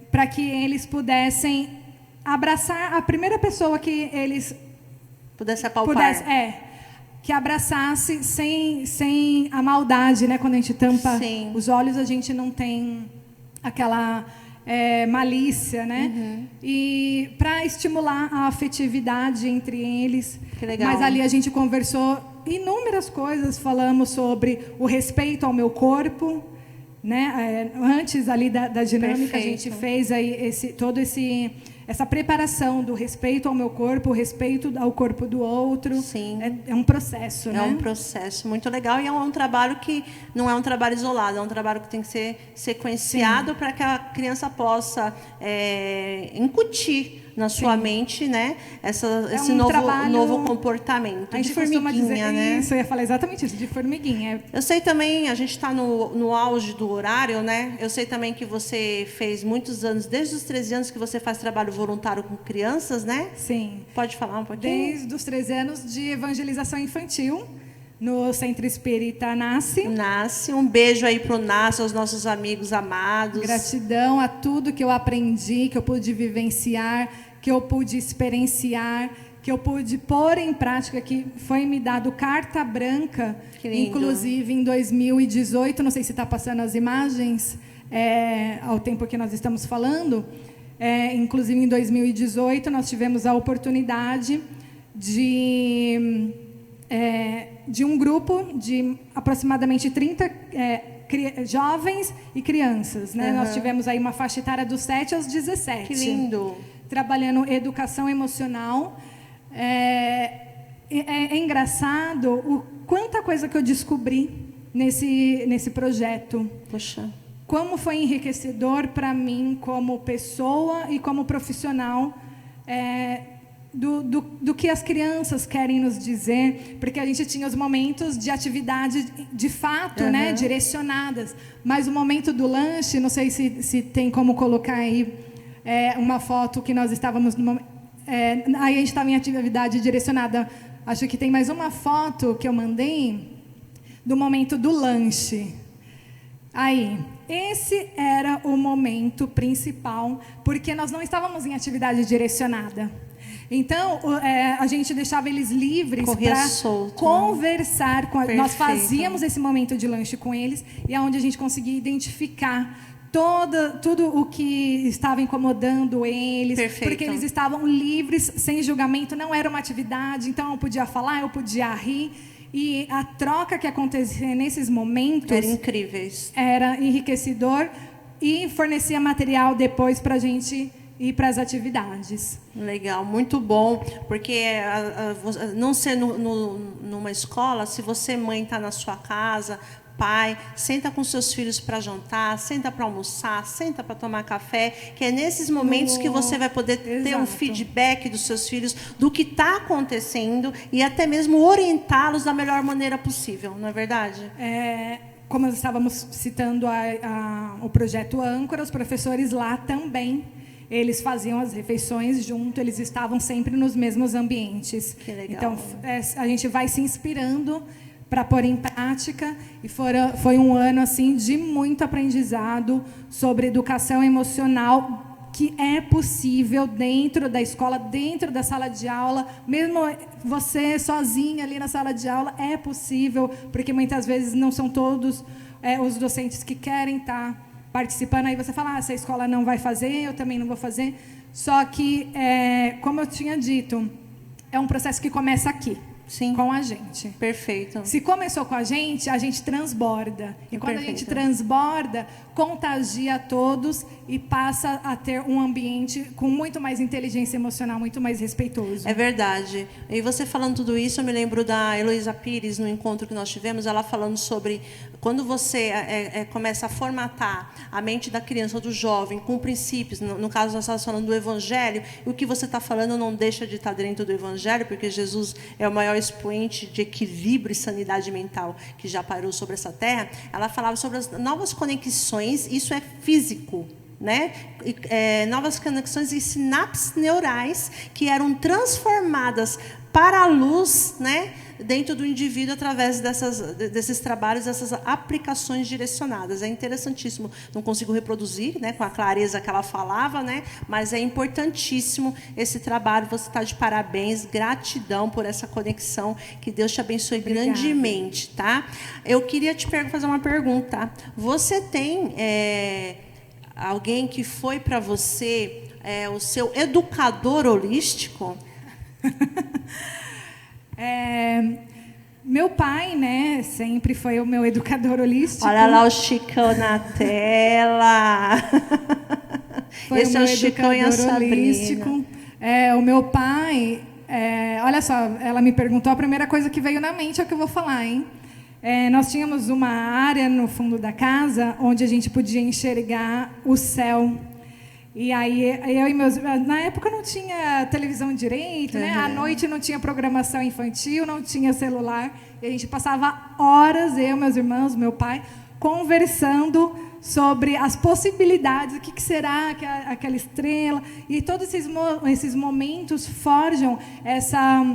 para que eles pudessem abraçar a primeira pessoa que eles pudesse apalpar. Que abraçasse sem a maldade, né? Quando a gente tampa os olhos, a gente não tem aquela malícia, né? E para estimular a afetividade entre eles. Que legal. Mas ali a gente conversou inúmeras coisas, falamos sobre o respeito ao meu corpo, né? Antes ali da dinâmica, perfeito. A gente fez aí essa preparação do respeito ao meu corpo, o respeito ao corpo do outro. Sim. É um processo, né? É um processo muito legal e é um trabalho que não é um trabalho isolado, é um trabalho que tem que ser sequenciado para que a criança possa incutir na sua mente, né, esse novo comportamento. A gente de formiguinha, dizer, né? Isso, eu ia falar exatamente isso, de formiguinha. Eu sei também, a gente está no auge do horário, né? Eu sei também que você fez muitos anos, desde os 13 anos que você faz trabalho voluntário com crianças, né? Sim. Pode falar um pouquinho? Desde os 13 anos de evangelização infantil, no Centro Espírita Nasce. Nasce. Um beijo aí para o Nasce, aos nossos amigos amados. Gratidão a tudo que eu aprendi, que eu pude vivenciar, que eu pude experienciar, que eu pude pôr em prática, que foi me dado carta branca, inclusive em 2018, não sei se está passando as imagens, ao tempo que nós estamos falando, inclusive em 2018 nós tivemos a oportunidade de um grupo de aproximadamente 30 jovens e crianças, né? Nós tivemos aí uma faixa etária dos 7 aos 17. Que lindo! Trabalhando educação emocional. É engraçado o quanta coisa que eu descobri nesse projeto. Poxa. Como foi enriquecedor para mim como pessoa e como profissional, do que as crianças querem nos dizer, porque a gente tinha os momentos de atividade de fato, né, direcionadas, mas o momento do lanche, não sei se tem como colocar aí uma foto que nós estávamos aí a gente estava em atividade direcionada. Acho que tem mais uma foto que eu mandei do momento do lanche. Aí, esse era o momento principal, porque nós não estávamos em atividade direcionada. Então, a gente deixava eles livres para conversar com nós fazíamos esse momento de lanche com eles, e é onde a gente conseguia identificar tudo o que estava incomodando eles. Perfeito. Porque eles estavam livres, sem julgamento, não era uma atividade, então eu podia falar, eu podia rir. E a troca que acontecia nesses momentos era incríveis. Era enriquecedor e fornecia material depois para a gente ir para as atividades. Legal, muito bom, porque não ser numa escola, se você, mãe, está na sua casa, pai, senta com seus filhos para jantar, senta para almoçar, senta para tomar café, que é nesses momentos que você vai poder ter um feedback dos seus filhos, do que está acontecendo, e até mesmo orientá-los da melhor maneira possível, não é verdade? Como nós estávamos citando o projeto Âncora, os professores lá também, eles faziam as refeições junto, eles estavam sempre nos mesmos ambientes. Que legal. Então, a gente vai se inspirando para pôr em prática, e foi um ano assim de muito aprendizado sobre educação emocional, que é possível dentro da escola, dentro da sala de aula, mesmo você sozinha ali na sala de aula, é possível, porque muitas vezes não são todos os docentes que querem estar participando, aí você fala, se a escola não vai fazer, eu também não vou fazer. Só que, como eu tinha dito, é um processo que começa aqui. Sim. Com a gente. Perfeito. Se começou com a gente transborda. E quando Perfeito. a gente transborda, contagia a todos e passa a ter um ambiente com muito mais inteligência emocional, muito mais respeitoso. É verdade. E você falando tudo isso, eu me lembro da Heloísa Pires, no encontro que nós tivemos, ela falando sobre quando você começa a formatar a mente da criança ou do jovem com princípios, no caso nós estamos falando do Evangelho, e o que você está falando não deixa de estar dentro do Evangelho, porque Jesus é o maior expoente de equilíbrio e sanidade mental que já parou sobre essa terra. Ela falava sobre as novas conexões, isso é físico, né? Novas conexões e sinapses neurais que eram transformadas para a luz, né, dentro do indivíduo através desses trabalhos, dessas aplicações direcionadas. É interessantíssimo. Não consigo reproduzir, né, com a clareza que ela falava, né, mas é importantíssimo esse trabalho. Você está de parabéns, gratidão por essa conexão. Que Deus te abençoe grandemente, tá? Eu queria te fazer uma pergunta. Você tem alguém que foi para você o seu educador holístico? Meu pai, né, sempre foi o meu educador holístico. Olha lá o Chicão na tela. Foi Esse o meu é o Chicão e a holístico. O meu pai, olha só, ela me perguntou, a primeira coisa que veio na mente é o que eu vou falar, hein? Nós tínhamos uma área no fundo da casa onde a gente podia enxergar o céu. E aí, eu e meus... Na época não tinha televisão direito, né? À noite não tinha programação infantil, não tinha celular. E a gente passava horas, eu, meus irmãos, meu pai, conversando sobre as possibilidades, o que será aquela estrela. E todos esses momentos forjam essa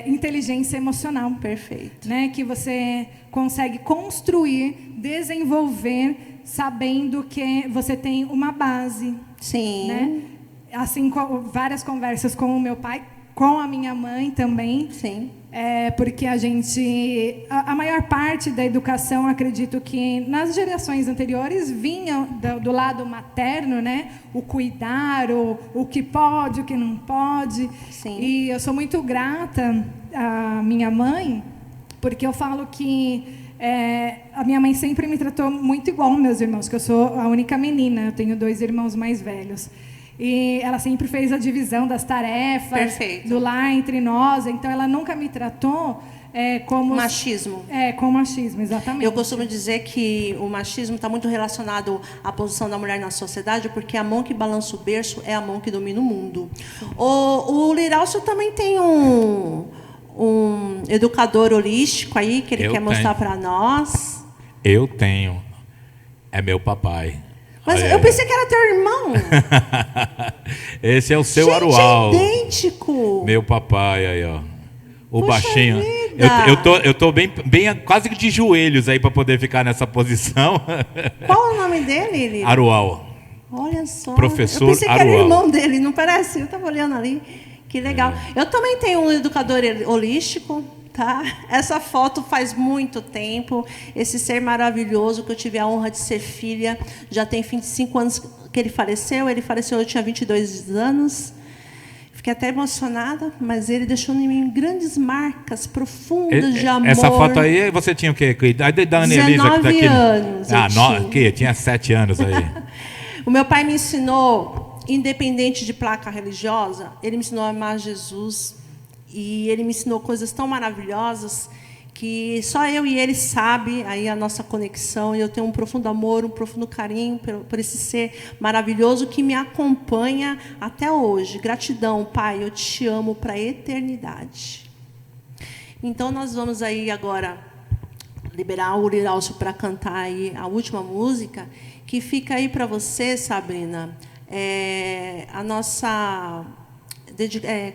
inteligência emocional. Perfeito. Né? Que você consegue construir, desenvolver, sabendo que você tem uma base. Sim. Né? Assim, várias conversas com o meu pai, com a minha mãe também. Sim. Porque a maior parte da educação, acredito que nas gerações anteriores vinha do lado materno, né? O cuidar, o que pode, o que não pode. Sim. E eu sou muito grata à minha mãe, porque eu falo que a minha mãe sempre me tratou muito igual aos meus irmãos, que eu sou a única menina, eu tenho 2 irmãos mais velhos. E ela sempre fez a divisão das tarefas. Perfeito. Do lar entre nós, então ela nunca me tratou como... Machismo. Com machismo, exatamente. Eu costumo dizer que o machismo está muito relacionado à posição da mulher na sociedade, porque a mão que balança o berço é a mão que domina o mundo. O Liralcio também tem um educador holístico aí, que ele quer mostrar para nós. Eu tenho. É meu papai. Mas eu pensei que era teu irmão. Esse é o seu Gente, Arualdo. É idêntico. Meu papai aí, ó. O Puxa baixinho. vida. Eu tô bem quase que de joelhos aí para poder ficar nessa posição. Qual é o nome dele, Lili? Arual. Olha só. Professor eu pensei que era Arual. irmão dele, não parece? Eu estava olhando ali. Que legal. Eu também tenho um educador holístico, tá? Essa foto faz muito tempo. Esse ser maravilhoso que eu tive a honra de ser filha. Já tem 25 anos que ele faleceu. Ele faleceu, eu tinha 22 anos. Fiquei até emocionada, mas ele deixou em mim grandes marcas profundas de amor. Essa foto aí, você tinha o quê? A idade da Ana Elisa que tá aqui. 19 anos. Tinha 7 anos aí. O meu pai me ensinou, independente de placa religiosa, ele me ensinou a amar Jesus. E ele me ensinou coisas tão maravilhosas que só eu e ele sabe aí a nossa conexão. E eu tenho um profundo amor, um profundo carinho por esse ser maravilhoso que me acompanha até hoje. Gratidão, Pai, eu te amo para a eternidade. Então nós vamos aí agora liberar o Liralcio para cantar aí a última música, que fica aí para você, Sabrina, a nossa,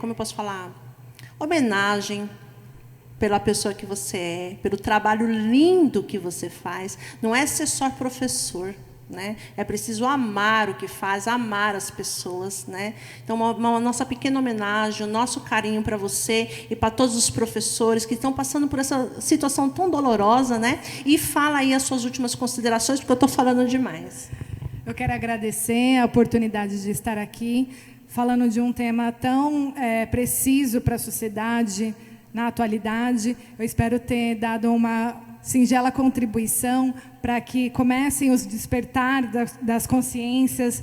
como eu posso falar, homenagem pela pessoa que você é, pelo trabalho lindo que você faz. Não é ser só professor, né? É preciso amar o que faz, amar as pessoas, né? Então, uma nossa pequena homenagem, o nosso carinho para você e para todos os professores que estão passando por essa situação tão dolorosa, né? E fala aí as suas últimas considerações, porque eu estou falando demais. Eu quero agradecer a oportunidade de estar aqui, falando de um tema tão preciso para a sociedade, na atualidade. Eu espero ter dado uma singela contribuição para que comecem os despertar das consciências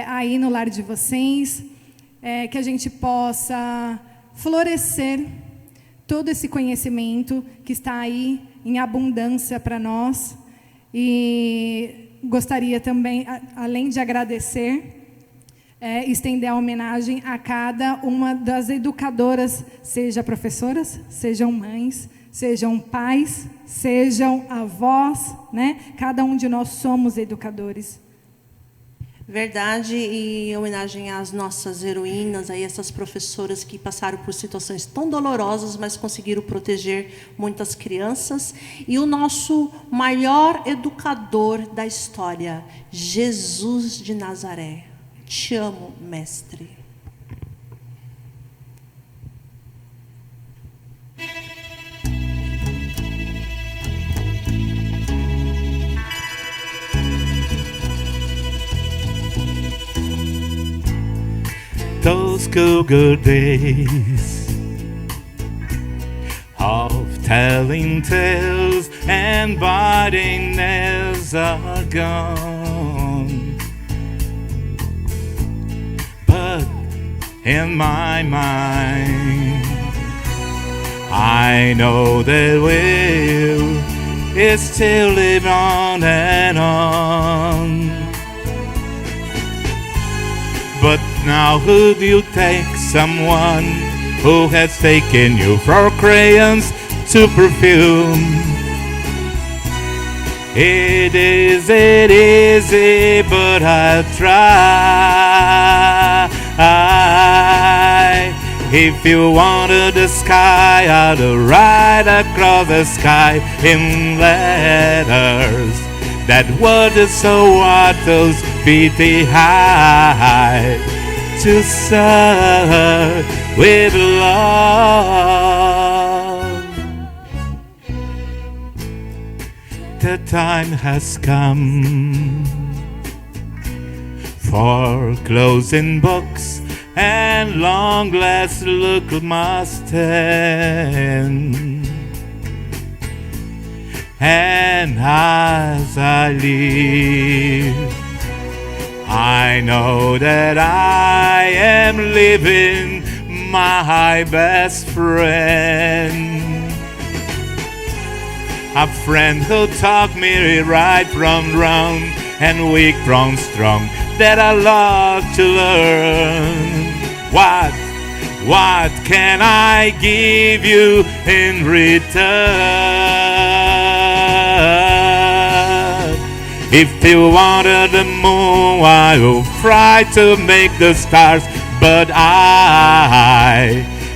aí no lar de vocês, que a gente possa florescer todo esse conhecimento que está aí em abundância para nós. E gostaria também, além de agradecer, estender a homenagem a cada uma das educadoras, seja professoras, sejam mães, sejam pais, sejam avós, né? Cada um de nós somos educadores. Verdade, e em homenagem às nossas heroínas, aí essas professoras que passaram por situações tão dolorosas, mas conseguiram proteger muitas crianças. E o nosso maior educador da história, Jesus de Nazaré. Te amo, mestre. Those good days of telling tales and biting nails are gone. But in my mind, I know that will is still live on and on. But now would you take someone who has taken you from crayons to perfume? It isn't easy, but I'll try. If you wanted the sky, I'd ride across the sky in letters that were so wide, those feet high, to serve with love. The time has come for closing books and long last look must end. And as I live, I know that I am living my best friend. A friend who taught me right from wrong and weak from strong, that I love to learn. What can I give you in return? If you wanted the moon, I will try to make the stars, but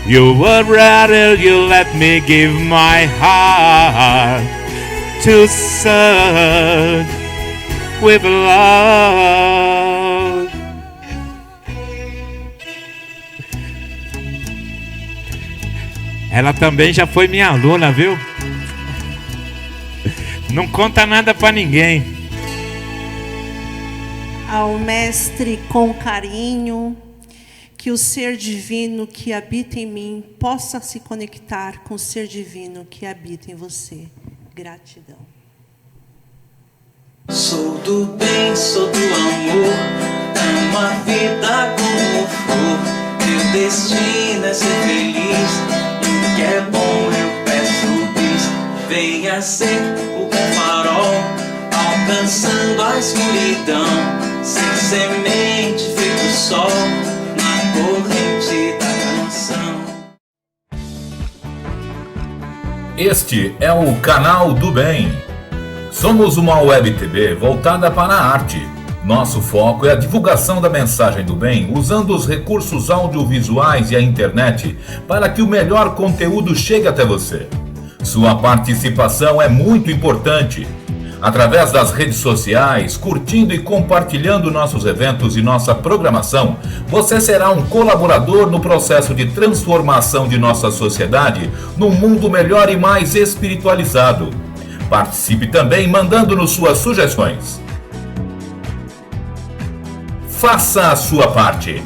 you would rather you let me give my heart to serve with love. Ela também já foi minha aluna, viu? Não conta nada pra ninguém. Ao mestre com carinho, que o ser divino que habita em mim possa se conectar com o ser divino que habita em você. Gratidão. Sou do bem, sou do amor, amo a vida como for. Meu destino é ser feliz, e o que é bom eu peço bis. Venha ser o bom farol, alcançando a escuridão, sem semente feito sol, na corrente da canção. Este é o Canal do Bem. Somos uma web TV voltada para a arte. Nosso foco é a divulgação da mensagem do bem, usando os recursos audiovisuais e a internet para que o melhor conteúdo chegue até você. Sua participação é muito importante. Através das redes sociais, curtindo e compartilhando nossos eventos e nossa programação, você será um colaborador no processo de transformação de nossa sociedade num mundo melhor e mais espiritualizado. Participe também mandando-nos suas sugestões. Faça a sua parte.